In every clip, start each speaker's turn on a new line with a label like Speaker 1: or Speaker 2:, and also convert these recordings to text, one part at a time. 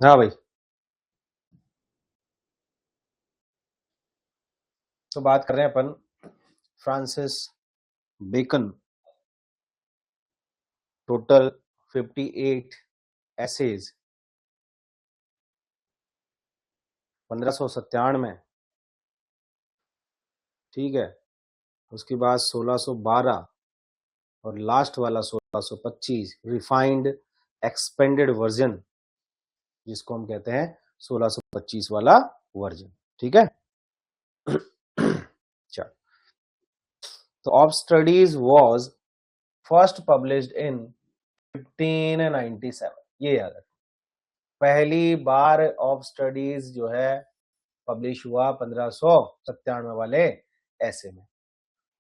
Speaker 1: हाँ भाई, तो बात कर रहे हैं अपन फ्रांसिस बेकन। टोटल 58 एसेज 1597 में, ठीक है। उसके बाद 1612 और लास्ट वाला 1625 रिफाइंड एक्सपेंडेड वर्जन, जिसको हम कहते हैं 1625 वाला वर्जन, ठीक है। चल, तो of studies was first published in 1597, ये याद रखो। पहली बार ऑफ स्टडीज जो है पब्लिश हुआ 1597 वाले ऐसे में,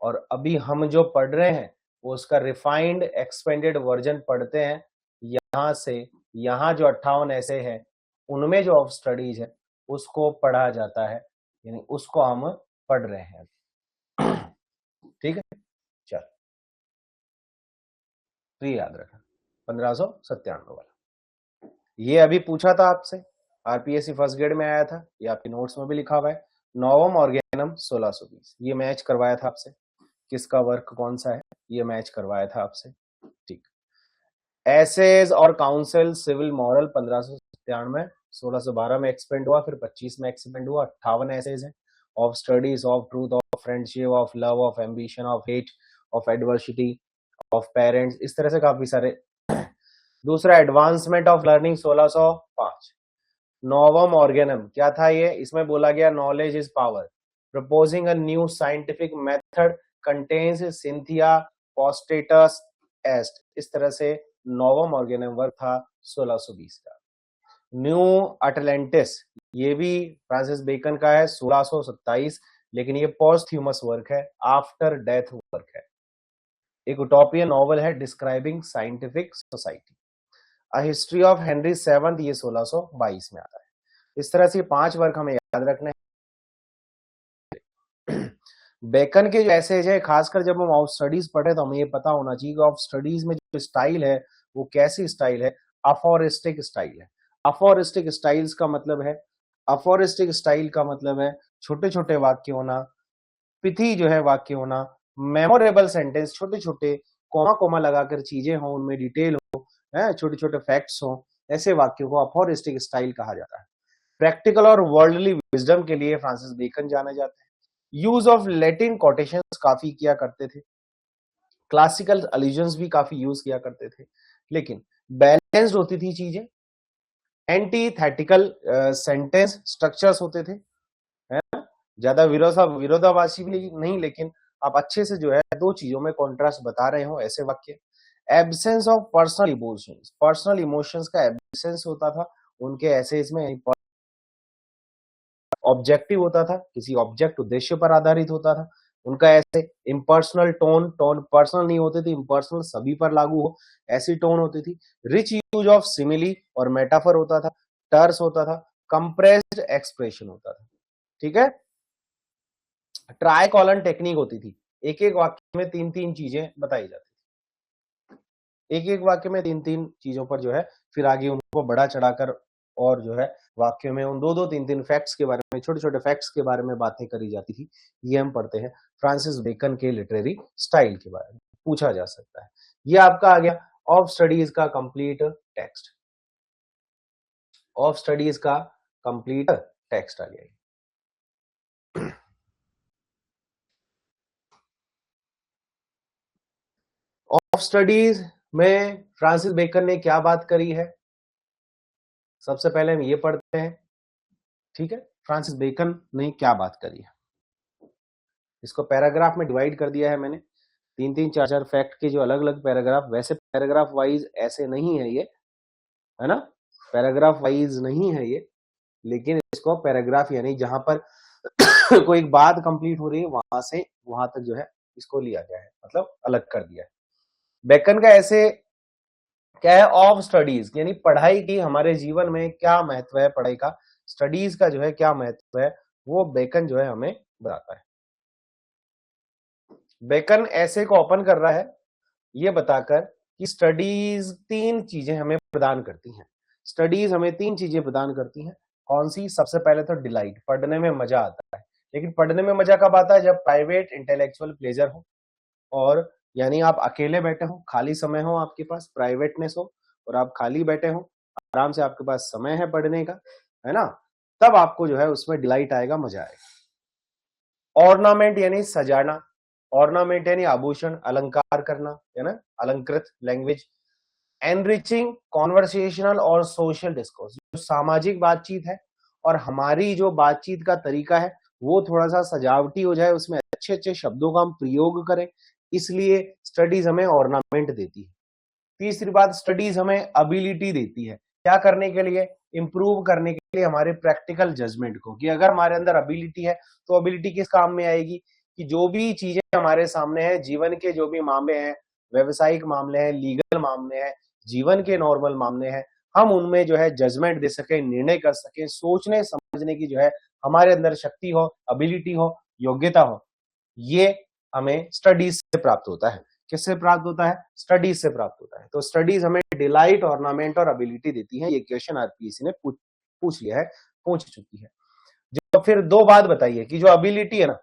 Speaker 1: और अभी हम जो पढ़ रहे हैं वो उसका रिफाइंड एक्सपेंडेड वर्जन पढ़ते हैं। यहां से यहां जो 58 ऐसे हैं उनमें जो ऑफ स्टडीज है उसको पढ़ा जाता है, यानी उसको हम पढ़ रहे हैं, ठीक है। चल, तो ये याद रखना 1597 वाला। ये अभी पूछा था आपसे, आरपीएससी फर्स्ट ग्रेड में आया था, ये आपके नोट्स में भी लिखा हुआ है। नोवम ऑर्गेनम 1620, ये मैच करवाया था आपसे। किसका वर्क कौन सा है, ये मैच करवाया था आपसे, ठीक। एसेज और काउंसिल सिविल मॉरल 1597, 1612 में एक्सपेंड हुआ, फिर 25 में एक्सपेंड हुआ। 58 एसेज हैं। Of studies, of truth, of friendship, of love, of ambition, of hate, of adversity, of parents, इस तरह से काफी सारे। दूसरा, advancement of learning 1605। Novum Organum क्या था ये, इसमें बोला गया knowledge is power, proposing a new scientific method contains सिंथिया पोस्टेटस एस्ट, इस तरह से नोवम ऑर्गेनम वर्क था 1620 का। न्यू अटलांटिस, ये भी फ्रांसिस बेकन का है 1627, लेकिन ये पोस्थ्यूमस वर्क है, आफ्टर डेथ वर्क है। एक उटोपियन नॉवल है describing scientific society. A history of Henry seventh, ये 1622 में आता है। इस तरह से 5 वर्क हमें याद रखने हैं। बेकन के जो एसेज है, खासकर जब हम ऑफ स्टडीज पढ़े तो हमें ये पता होना चाहिए कि ऑफ स्टडीज में जो स्टाइल है वो कैसी स्टाइल है, अफोरिस्टिक स्टाइल है। अफोरिस्टिक स्टाइल्स का मतलब है, अफोरिस्टिक स्टाइल का मतलब है छोटे छोटे वाक्य होना, पिथी जो है वाक्य होना, मेमोरेबल सेंटेंस, छोटे छोटे कोमा कोमा लगाकर चीजें हो, उनमें डिटेल हो, छोटे छोटे फैक्ट्स हो, ऐसे वाक्यों को अफोरिस्टिक स्टाइल कहा जाता है। प्रैक्टिकल और वर्ल्डली विजडम के लिए फ्रांसिस बेकन जाने जाते हैं। यूज ऑफ लैटिन कोटेशंस काफी किया करते थे, क्लासिकल अलूजन्स भी काफी यूज किया करते थे, लेकिन बैलेंस्ड होती थी चीजें। एंटीथेटिकल सेंटेंस स्ट्रक्चर्स होते थे, है ना, ज्यादा विरोधाभासी भी नहीं, लेकिन आप अच्छे से जो है दो चीजों में कॉन्ट्रास्ट बता रहे हो, ऐसे वाक्य। Absence of personal emotions, personal emotions का एब्सेंस होता था उनके एसेज में। ऑब्जेक्टिव होता था, किसी ऑब्जेक्ट उद्देश्य पर आधारित होता था उनका ऐसे। इम्पर्सनल टोन, टोन पर्सनल नहीं होती थी, इम्पर्सनल सभी पर लागू हो ऐसी टोन होती थी। रिच यूज ऑफ सिमिली और मेटाफर होता था, टर्स होता था, कंप्रेस्ड एक्सप्रेशन होता था, ठीक है। ट्राई कॉलन टेक्निक होती थी, एक एक वाक्य में 3-3 चीजें बताई जाती थी, एक एक वाक्य में 3-3 चीजों पर जो है फिर आगे उनको बढ़ा चढ़ाकर और जो है वाक्यों में उन 2-2, 3-3 फैक्ट्स के बारे में, छोटे छोटे फैक्ट्स के बारे में बातें करी जाती थी। ये हम पढ़ते हैं फ्रांसिस बेकन के लिटरेरी स्टाइल के बारे में, पूछा जा सकता है। ये आपका आ गया ऑफ स्टडीज का कंप्लीट टेक्स्ट, ऑफ स्टडीज का कंप्लीट टेक्स्ट आ गया। ऑफ स्टडीज में फ्रांसिस बेकन ने क्या बात करी है, सबसे पहले हम ये पढ़ते हैं, ठीक है। फ्रांसिस बेकन ने क्या बात करी है, इसको पैराग्राफ में डिवाइड कर दिया है मैंने, 3-3, 4-4 फैक्ट के जो अलग अलग पैराग्राफ, वैसे पैराग्राफ वाइज ऐसे नहीं है ये, है ना, पैराग्राफ वाइज नहीं है ये, लेकिन इसको पैराग्राफ यानी जहां पर कोई एक बात कंप्लीट हो रही है वहां से वहां तक जो है इसको लिया गया है, मतलब अलग कर दिया है। बेकन का ऐसे क्या है, ऑफ स्टडीज, यानी पढ़ाई की हमारे जीवन में क्या महत्व है, पढ़ाई का, स्टडीज का जो है क्या महत्व है, वो बेकन जो है हमें बताता है। बेकन ऐसे को ओपन कर रहा है ये बताकर कि स्टडीज 3 चीजें हमें प्रदान करती हैं। स्टडीज हमें 3 चीजें प्रदान करती हैं। कौन सी? सबसे पहले तो डिलाइट, पढ़ने में मजा आता है। लेकिन पढ़ने में मजा कब आता है? जब प्राइवेट इंटेलेक्चुअल प्लेजर हो, और यानी आप अकेले बैठे हो, खाली समय हो, आपके पास प्राइवेटनेस हो और आप खाली बैठे हो, आराम से आपके पास समय है पढ़ने का, है ना? तब आपको जो है उसमें डिलाइट आएगा, मजा आएगा। ऑर्नामेंट यानी सजाना, ऑर्नामेंट यानी आभूषण, अलंकार करना, है ना? अलंकृत लैंग्वेज। एनरिचिंग कॉन्वर्सेशनल और सोशल डिस्कोर्स, जो सामाजिक बातचीत है और हमारी जो बातचीत का तरीका है वो थोड़ा सा सजावटी हो जाए, उसमें अच्छे अच्छे शब्दों का हम प्रयोग करें, इसलिए स्टडीज हमें ऑर्नामेंट देती है। तीसरी बात, स्टडीज हमें एबिलिटी देती है। क्या करने के लिए? इंप्रूव करने के लिए हमारे प्रैक्टिकल जजमेंट को, कि अगर हमारे अंदर एबिलिटी है तो एबिलिटी किस काम में आएगी? कि जो भी चीजें हमारे सामने है, जीवन के जो भी मामले हैं, व्यवसायिक मामले हैं, लीगल मामले हैं, जीवन के नॉर्मल मामले हैं, हम उनमें जो है जजमेंट दे सके, निर्णय कर सके, सोचने समझने की जो है हमारे अंदर शक्ति हो, एबिलिटी हो, योग्यता हो, ये हमें स्टडीज से प्राप्त होता है। किससे प्राप्त होता है? स्टडीज से प्राप्त होता है। तो स्टडीज हमें डिलाइट, ऑर्नामेंट और एबिलिटी देती है। ये क्वेश्चन आरपीएससी ने पूछ लिया है, पूछ चुकी है। जो फिर दो बात बताइए कि जो एबिलिटी है ना,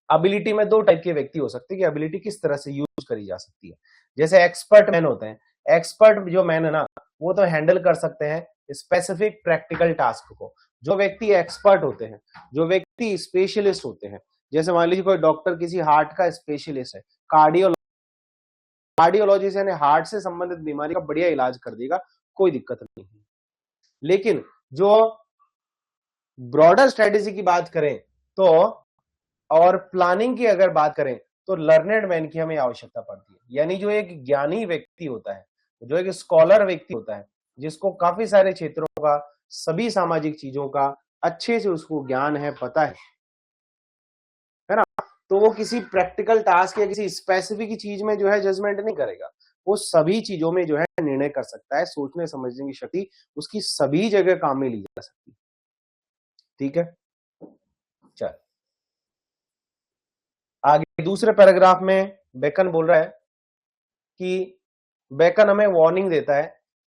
Speaker 1: एबिलिटी में दो टाइप के व्यक्ति हो सकते हैं कि एबिलिटी किस तरह से यूज करी जा सकती है। जैसे एक्सपर्ट मैन होते हैं, एक्सपर्ट जो मैन है ना, वो तो हैंडल कर सकते हैं स्पेसिफिक प्रैक्टिकल टास्क को। जो व्यक्ति एक्सपर्ट होते हैं, जो व्यक्ति स्पेशलिस्ट होते हैं, जैसे मान लीजिए कोई डॉक्टर किसी हार्ट का स्पेशलिस्ट है, कार्डियोलॉजिस्ट यानी हार्ट से संबंधित बीमारी का बढ़िया इलाज कर देगा, कोई दिक्कत नहीं है। लेकिन जो ब्रॉडर स्ट्रेटेजी की बात करें तो, और प्लानिंग की अगर बात करें तो लर्नेड मैन की हमें आवश्यकता पड़ती है। यानी जो एक ज्ञानी व्यक्ति होता है, जो एक स्कॉलर व्यक्ति होता है, जिसको काफी सारे क्षेत्रों का, सभी सामाजिक चीजों का अच्छे से उसको ज्ञान है, पता है ना? तो वो किसी प्रैक्टिकल टास्क या किसी स्पेसिफिक चीज में जो है जजमेंट नहीं करेगा, वो सभी चीजों में जो है निर्णय कर सकता है। सोचने समझने की शक्ति उसकी सभी जगह काम में ली जा सकती है। ठीक है, चल आगे दूसरे पैराग्राफ में बेकन बोल रहा है कि बेकन हमें वार्निंग देता है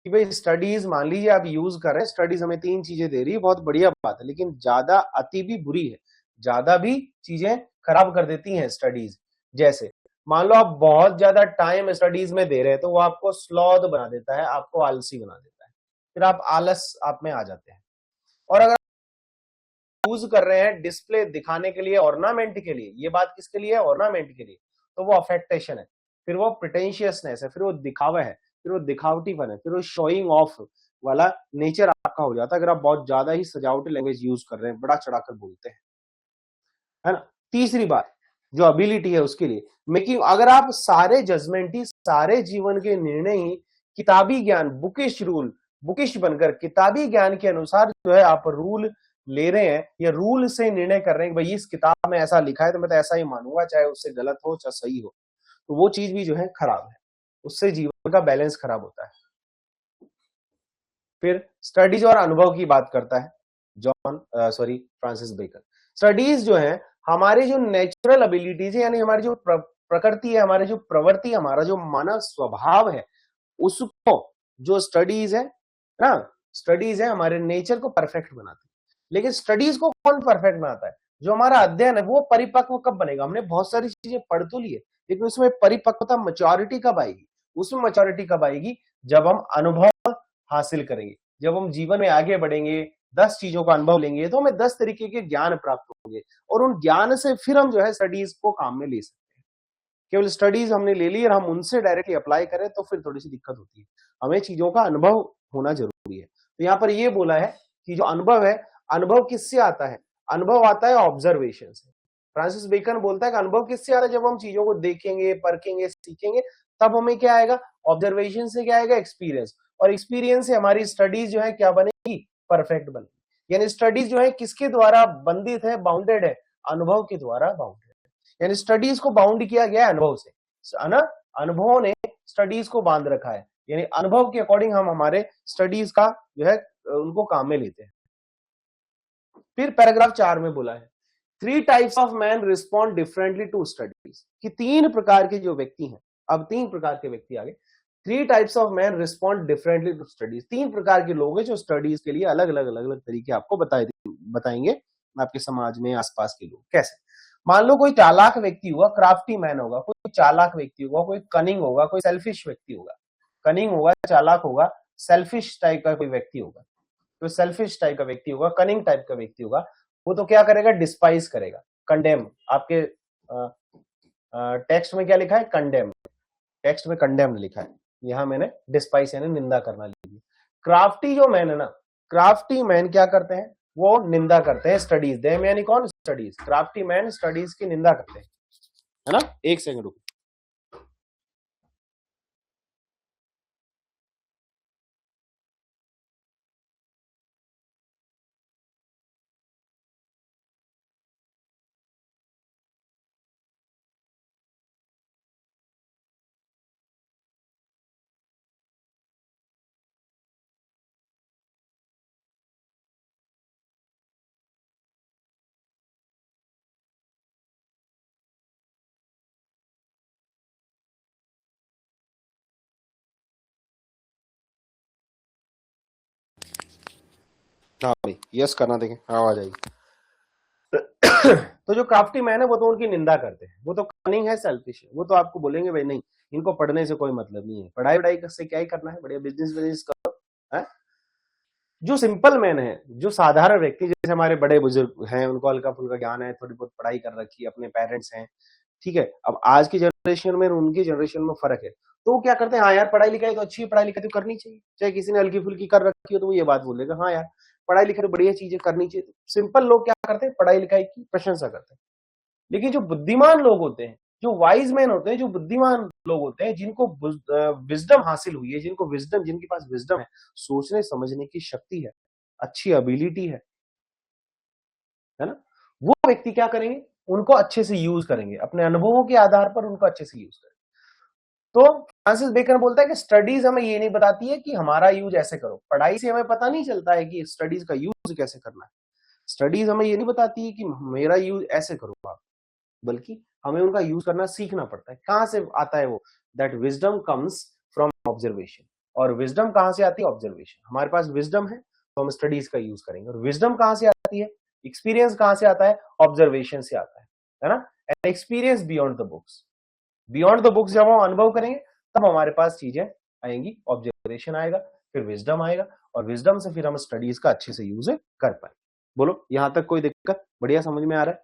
Speaker 1: कि भाई स्टडीज, मान लीजिए आप यूज कर रहे हैं, स्टडीज हमें 3 चीजें दे रही है, बहुत बढ़िया बात है, लेकिन ज्यादा अति भी बुरी है, ज्यादा भी चीजें खराब कर देती हैं स्टडीज। जैसे मान लो आप बहुत ज्यादा टाइम स्टडीज में दे रहे हैं तो वो आपको स्लॉथ बना देता है, आपको आलसी बना देता है, फिर आप आलस आप में आ जाते हैं। और अगर यूज कर रहे हैं डिस्प्ले दिखाने के लिए, ऑर्नामेंट के लिए, ये बात किसके लिए है? ऑर्नामेंट के लिए, तो वो अफेक्टेशन है, फिर वो प्रिटेंशियसनेस है, फिर वो दिखावा है, फिर वो दिखावटीपन है, फिर वो शोइंग ऑफ वाला नेचर आपका हो जाता है अगर आप बहुत ज्यादा ही सजावटी लैंग्वेज यूज कर रहे हैं, बड़ा चढ़ाकर बोलते हैं, है ना? तीसरी बात जो एबिलिटी है उसके लिए मेकिंग, अगर आप सारे जजमेंट ही, सारे जीवन के निर्णय ही किताबी ज्ञान, बुकिश बनकर किताबी ज्ञान के अनुसार जो है आप रूल ले रहे हैं या रूल से निर्णय कर रहे हैं कि भाई इस किताब में ऐसा लिखा है तो मैं तो ऐसा ही मानूंगा, चाहे उससे गलत हो चाहे सही हो, तो वो चीज भी जो है खराब है, उससे जीवन का बैलेंस खराब होता है। फिर स्टडीज और अनुभव की बात करता है फ्रांसिस बेकन। स्टडीज जो है हमारी जो नेचुरल एबिलिटीज है, यानी हमारी जो प्रकृति है, हमारी जो प्रवृत्ति, हमारा जो मानव स्वभाव है, उसको जो स्टडीज है ना, स्टडीज है हमारे नेचर को परफेक्ट बनाती है। लेकिन स्टडीज को कौन परफेक्ट बनाता है? जो हमारा अध्ययन है वो परिपक्व कब बनेगा? हमने बहुत सारी चीजें पढ़ तो ली है, लेकिन उसमें परिपक्वता, मैच्योरिटी कब आएगी? उसमें मैच्योरिटी कब आएगी? जब हम अनुभव हासिल करेंगे, जब हम जीवन में आगे बढ़ेंगे, 10 चीजों का अनुभव लेंगे तो हमें 10 तरीके के ज्ञान प्राप्त होंगे, और उन ज्ञान से फिर हम जो है स्टडीज को काम में ले सकते हैं। केवल स्टडीज हमने ले ली और हम उनसे डायरेक्टली अप्लाई करें तो फिर थोड़ी सी दिक्कत होती है, हमें चीजों का अनुभव होना जरूरी है। तो यहाँ पर ये बोला है कि जो अनुभव है, अनुभव किससे आता है? अनुभव आता है ऑब्जर्वेशन से। फ्रांसिस बेकन बोलता है कि अनुभव किससे आ रहा है? जब हम चीजों को देखेंगे, परखेंगे, सीखेंगे, तब हमें क्या आएगा? ऑब्जर्वेशन से क्या आएगा? एक्सपीरियंस। और एक्सपीरियंस से हमारी स्टडीज जो है क्या बनेगी? परफेक्ट बनेगी। यानी स्टडीज जो है किसके द्वारा बंधित है, बाउंडेड है? अनुभव के द्वारा बाउंडेड है। यानी स्टडीज को बाउंड किया गया है अनुभव से, है ना? अनुभवों ने स्टडीज को बांध रखा है, यानी अनुभव के अकॉर्डिंग हम हमारे स्टडीज का जो है उनको काम में लेते हैं। फिर पैराग्राफ 4 में बोला है 3 types of man respond differently to studies, कि 3 प्रकार के जो व्यक्ति हैं, अब 3 प्रकार के व्यक्ति आ गए, 3 types of man respond differently to studies. 3 प्रकार के लोग हैं जो स्टडीज के लिए अलग अलग तरीके आपको बताएंगे आपके समाज में आसपास के लोग। कैसे? मान लो कोई चालाक व्यक्ति होगा, क्राफ्टी मैन होगा, कोई चालाक व्यक्ति होगा, कोई कनिंग होगा, कोई सेल्फिश व्यक्ति होगा। कनिंग होगा, चालाक होगा, सेल्फिश टाइप का कोई व्यक्ति होगा। तो सेल्फिश टाइप का व्यक्ति होगा, कनिंग टाइप का व्यक्ति होगा, वो तो क्या करेगा? डिस्पाइज करेगा, कंडेम। आपके टेक्स्ट में क्या लिखा है? कंडेम। टेक्स्ट में कंडेम लिखा है, यहां मैंने डिस्पाइस यानी निंदा करना लिखी। क्राफ्टी जो मैन है ना, क्राफ्टी मैन क्या करते हैं? वो निंदा करते हैं स्टडीज। दे यानी कौन? स्टडीज। क्राफ्टी मैन स्टडीज की निंदा करते हैं, है ना। एक सेकंड रुको। हाँ भाई, यस करना, देखें आवाज आएगी। तो जो क्राफ्टी मैन है वो तो उनकी निंदा करते हैं, वो तो कनिंग है, सेल्फिश है, वो तो आपको बोलेंगे भाई नहीं, इनको पढ़ने से कोई मतलब नहीं है, पढ़ाई से क्या ही करना है, बढ़िया बिजनेस करो, है। जो सिंपल मैन है, जो साधारण व्यक्ति, जैसे हमारे बड़े बुजुर्ग हैं, उनको हल्का फुल्का ज्ञान है, थोड़ी बहुत पढ़ाई कर रखी है, अपने पेरेंट्स हैं, ठीक है। अब आज की जनरेशन में उनकी जनरेशन में फर्क है, तो वो क्या करते हैं? हाँ यार, पढ़ाई लिखाई तो अच्छी है, पढ़ाई लिखाई तो करनी चाहिए। चाहे किसी ने हल्की फुल्की कर रखी हो तो वो ये बात बोलेगा, हाँ यार पढ़ाई लिखाई तो बढ़िया चीजें करनी चाहिए। सिंपल लोग क्या करते हैं? पढ़ाई लिखाई की प्रशंसा करते हैं। लेकिन जो बुद्धिमान लोग होते हैं, जो वाइज मैन होते हैं, जो बुद्धिमान लोग होते हैं, जिनको विजडम हासिल हुई है, जिनको विजडम, जिनके पास विजडम है, सोचने समझने की शक्ति है, अच्छी एबिलिटी है ना, वो व्यक्ति क्या करेंगे? उनको अच्छे से यूज करेंगे, अपने अनुभवों के आधार पर उनको अच्छे से यूज करेंगे। तो फ्रांसिस बेकन बोलता है कि स्टडीज हमें ये नहीं बताती है कि हमारा यूज ऐसे करो। पढ़ाई से हमें पता नहीं चलता है कि स्टडीज का यूज कैसे करना है। स्टडीज हमें ये नहीं बताती है कि मेरा यूज ऐसे करो आप, बल्कि हमें उनका यूज करना सीखना पड़ता है। कहां से आता है वो? That wisdom comes from observation. और विजडम कहां से आती है? ऑब्जर्वेशन। हमारे पास विजडम है तो हम स्टडीज का यूज करेंगे। और विजडम कहां से आती है? एक्सपीरियंस कहां से आता है? ऑब्जर्वेशन से आता है ना। And experience beyond the books. Beyond the books जब हम अनुभव करेंगे तब हमारे पास चीजें आएंगी, ऑब्जर्वेशन आएगा, फिर विजडम आएगा, और विजडम से फिर हम स्टडीज का अच्छे से यूज कर पाए। बोलो यहां तक कोई दिक्कत? बढ़िया समझ में आ रहा है?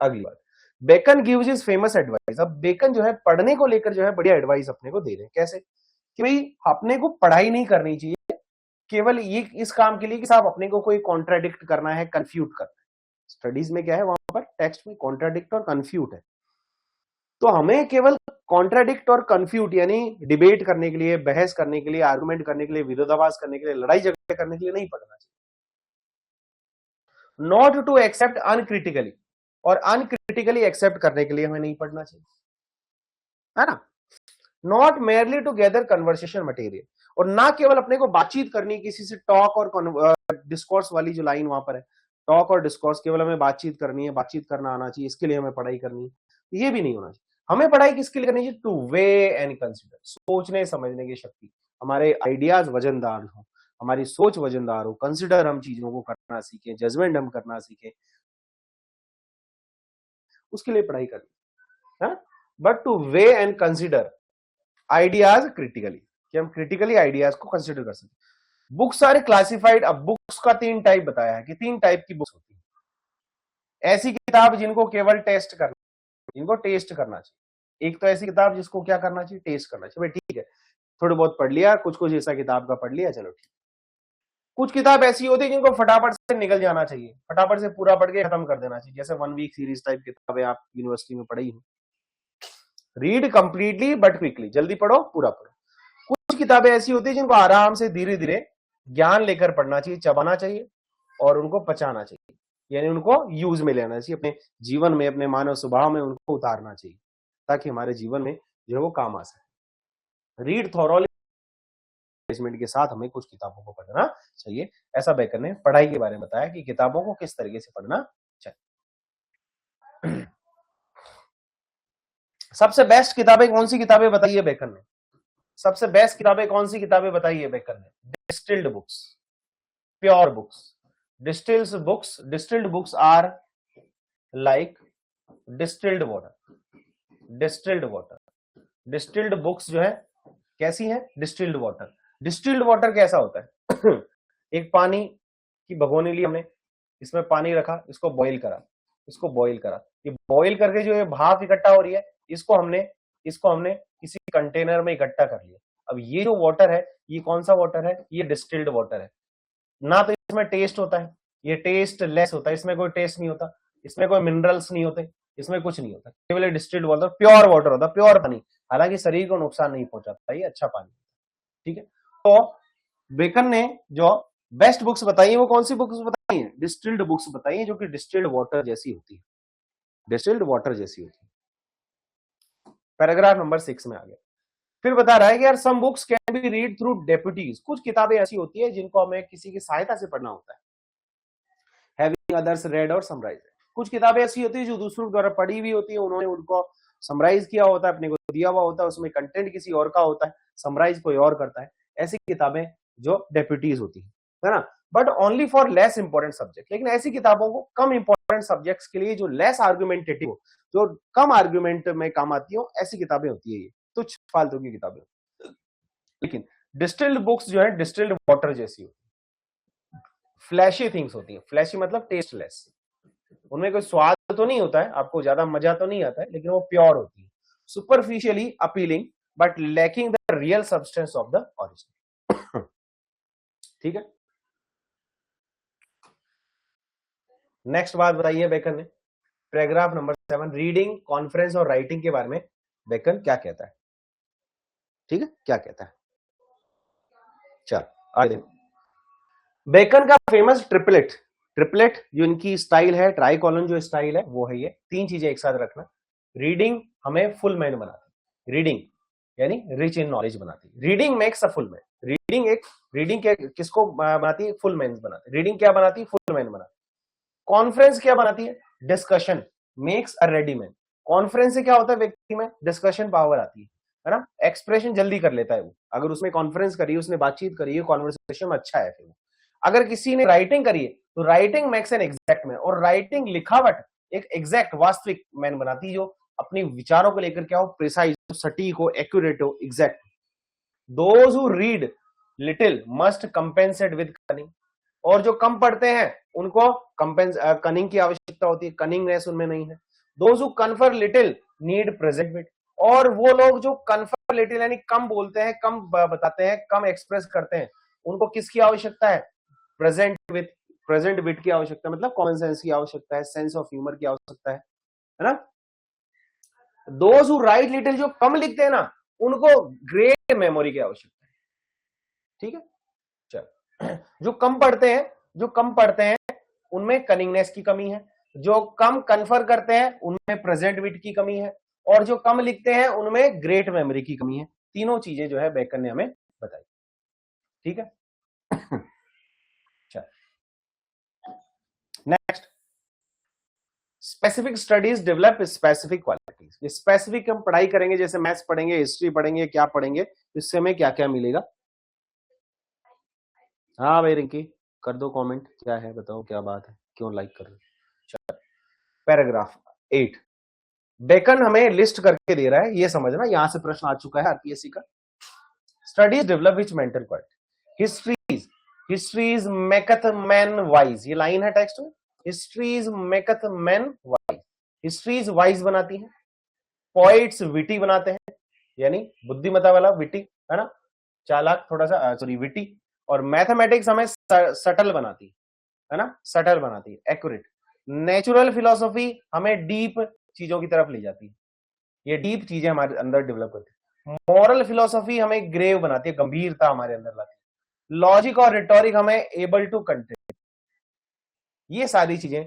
Speaker 1: अगली बात, Bacon gives his famous advice. अब बेकन जो है पढ़ने को लेकर जो है बढ़िया एडवाइस अपने को दे रहे हैं। कैसे? कि भाई अपने को पढ़ाई नहीं करनी चाहिए केवल ये इस काम के लिए कि साहब अपने को कोई कॉन्ट्राडिक्ट करना है, कंफ्यूट करना है। स्टडीज में क्या है? वहां पर टेक्स्ट में कॉन्ट्राडिक्ट और कंफ्यूट है। तो हमें केवल कॉन्ट्राडिक्ट और कंफ्यूट यानी डिबेट करने के लिए, बहस करने के लिए, आर्गुमेंट करने के लिए, विरोधाभास करने के लिए, लड़ाई झगड़े करने के लिए नहीं पढ़ना चाहिए। नॉट टू एक्सेप्ट अनक्रिटिकली, और अनक्रिटिकली एक्सेप्ट करने के लिए हमें नहीं पढ़ना चाहिए, है ना। Not merely to gather conversation material, और ना केवल अपने को बातचीत करनी किसी से, टॉक और डिस्कोर्स वाली जो लाइन वहां पर है, टॉक और डिस्कोर्स, केवल हमें बातचीत करनी है, बातचीत करना आना चाहिए, इसके लिए हमें पढ़ाई करनी है, ये भी नहीं होना चाहिए। हमें पढ़ाई किसके लिए करनी चाहिए? टू वे एंड कंसिडर, सोचने समझने की शक्ति, हमारे आइडियाज वजनदार हो, हमारी सोच वजनदार हो, कंसिडर हम चीजों को करना सीखें, जजमेंट हम करना सीखें, उसके लिए पढ़ाई करनी है। But to weigh and consider ideas critically, कि हम क्रिटिकली आइडियाज को कंसिडर कर सकते। Books are classified. अब बुक्स का 3 टाइप बताया है कि 3 टाइप की बुक्स होती है। ऐसी किताब जिनको केवल टेस्ट करना, जिनको टेस्ट करना चाहिए। एक तो ऐसी किताब जिसको क्या करना चाहिए? टेस्ट करना चाहिए। भाई ठीक है, थोड़ा बहुत पढ़ लिया, कुछ कुछ ऐसा किताब का पढ़ लिया, चलो ठीक। कुछ किताब ऐसी होती है जिनको फटाफट से निकल जाना चाहिए, फटाफट से पूरा पढ़ के खत्म कर देना चाहिए, जैसे 1 वीक सीरीज टाइप किताबें आप यूनिवर्सिटी में पढ़ी हो। रीड कंप्लीटली बट क्विकली, जल्दी पढ़ो, पूरा पढ़ो। कुछ किताबें ऐसी होती है जिनको आराम से धीरे धीरे ज्ञान लेकर पढ़ना चाहिए, चबाना चाहिए और उनको पचाना चाहिए, यानी उनको यूज में लेना चाहिए, अपने जीवन में, अपने मानव स्वभाव में उनको उतारना चाहिए, ताकि हमारे जीवन में जो है वो काम आ सके। रीड थॉरोली के साथ हमें कुछ किताबों को पढ़ना चाहिए। ऐसा बेकन ने पढ़ाई के बारे में बताया कि किताबों को किस तरीके से पढ़ना चाहिए। सबसे बेस्ट किताबें कौन सी किताबें बताई है बेकन ने? सबसे बेस्ट किताबें कौन सी किताबें बताइए बेकर ने? Distilled books, pure books. Distilled books are like distilled water. Distilled books जो है कैसी है? Distilled water. डिस्टिल्ड वाटर कैसा होता है? एक पानी की भगोनी ली हमने, इसमें पानी रखा, इसको बॉईल करा, ये बॉईल करके जो ये भाप इकट्ठा हो रही है, इसको हमने किसी कंटेनर में इकट्ठा कर लिया। अब ये जो वाटर है, ये कौन सा वाटर है? ये डिस्टिल्ड वाटर है। ना तो इसमें टेस्ट होता है, ये टेस्ट लेस होता है, इसमें कोई टेस्ट नहीं होता, इसमें कोई मिनरल्स नहीं होते, इसमें कुछ नहीं होता, केवल डिस्टिल्ड वाटर, प्योर वाटर होता है, प्योर पानी। हालांकि शरीर को नुकसान नहीं पहुंचाता, ये अच्छा पानी। ठीक है, तो बेकन ने जो बेस्ट बुक्स बताई है वो कौन सी बुक्स बताई है? डिस्टिल्ड बुक्स बताई है, जो कि डिस्टिल्ड वाटर जैसी होती है, डिस्टिल्ड वाटर जैसी होती है। पैराग्राफ नंबर 6 में आ गया। फिर बता रहा है कि यार some books can be read through deputies, कुछ किताबें ऐसी होती है जिनको हमें किसी की सहायता से पढ़ना होता है। हैविंग अदर्स रेड और समराइज, कुछ किताबें ऐसी होती है जो दूसरों द्वारा पढ़ी हुई होती है, उन्होंने उनको समराइज किया होता है, अपने को दिया हुआ होता है, उसमें कंटेंट किसी और का होता है, समराइज कोई और करता है। ऐसी किताबें जो डेप्यूटीज होती है ना, but only for less important subject. लेकिन ऐसी किताबों को कम इंपॉर्टेंट सब्जेक्ट्स के लिए, जो लेस आर्गुमेंटेटिव, जो कम आर्गुमेंट में काम आती हो, ऐसी किताबें होती है ये, तुच्छ फालतू की किताबें। लेकिन डिस्टिल्ड बुक्स जो है डिस्टिल्ड वाटर जैसी होती है, फ्लैशी थिंग्स होती है। फ्लैशी मतलब टेस्टलेस, उनमें कोई स्वाद तो नहीं होता है, आपको ज्यादा मजा तो नहीं आता है, लेकिन वो प्योर होती है। Superficially appealing but lacking the real substance of the original. ठीक है, नेक्स्ट बात बताइए बेकन ने, पैराग्राफ नंबर 7, रीडिंग, कॉन्फ्रेंस और राइटिंग के बारे में बेकन क्या कहता है? ठीक है, क्या कहता है? चल आगे देखो। बेकन का फेमस ट्रिपलेट जो इनकी स्टाइल है, ट्राई कॉलन जो स्टाइल है वो है ये। तीन चीजें एक साथ रखना। रीडिंग हमें फुल मैन बनाती, रीडिंग यानी रिच इन नॉलेज बनाती। Reading makes a full man. Reading किसको बनाती है? फुल मैन बनाती। रीडिंग क्या बनाती है? फुल मैन बनाती। कॉन्फ्रेंस क्या बनाती है? Discussion makes a ready man. Conference से क्या होता है? व्यक्ति में डिस्कशन पावर आती है ना, एक्सप्रेशन जल्दी कर लेता है वो। अगर उसने कॉन्फ्रेंस करी, उसने बातचीत करी है, कॉन्वर्सेशन में अच्छा है। फिर अगर किसी ने राइटिंग करी है तो writing makes an exact man, और राइटिंग लिखावट एक एग्जैक्ट वास्तविक मैन बनाती है, जो अपनी विचारों को लेकर क्या हो? प्रिसाइज, सटीक हो, एक्यूरेट हो, exact. Those who read little must compensate with cunning, और जो कम पढ़ते हैं उनको कनिंग की आवश्यकता होती है, कनिंगनेस उनमें नहीं है। Those who confer little need present wit, और वो लोग जो कन्फर लिटिल यानी कम बोलते हैं, कम बताते हैं, कम एक्सप्रेस करते हैं, उनको किसकी आवश्यकता है? प्रेजेंट विट की आवश्यकता, मतलब कॉमन सेंस की आवश्यकता है, सेंस ऑफ ह्यूमर की आवश्यकता है ना। दोज हु राइट लिटिल, जो कम लिखते हैं ना, उनको ग्रेट मेमोरी की आवश्यकता है। ठीक है, चल। जो कम पढ़ते हैं उनमें कनिंगनेस की कमी है, जो कम कन्फर करते हैं उनमें प्रेजेंट विट की कमी है, और जो कम लिखते हैं उनमें ग्रेट मेमोरी की कमी है। तीनों चीजें जो है बेकन ने हमें बताई। ठीक है, next, specific studies develop specific qualities. Specific हम पढ़ाई करेंगे, जैसे मैथ्स पढ़ेंगे, हिस्ट्री पढ़ेंगे, क्या पढ़ेंगे, इससे हमें क्या क्या मिलेगा? हाँ भाई रिंकी, कर दो कमेंट, क्या है बताओ, क्या बात है, क्यों लाइक कर रहे हो? पैराग्राफ 8, बेकन हमें लिस्ट करके दे रहा है, ये समझना, यहां से प्रश्न आ चुका है आरपीएससी का। Studies develop which mental quality. Histories maketh man wise, ये लाइन है टेक्स्ट में। Histories maketh man wise, histories wise बनाती है। पॉइट्स विटी बनाते हैं, यानी बुद्धिमत्ता वाला, विटी है ना, चालाक थोड़ा सा, सॉरी विटी। और मैथमेटिक्स हमें सटल बनाती है ना, सटल बनाती है, एक्यूरेट। नेचुरल फिलोसॉफी हमें डीप चीजों की तरफ ले जाती है, ये डीप चीजें हमारे अंदर डेवलप करती है। मॉरल फिलोसॉफी हमें ग्रेव बनाती है, गंभीरता हमारे अंदर लाती है। लॉजिक और रिटोरिक हमें एबल टू कंटेन, ये सारी चीजें।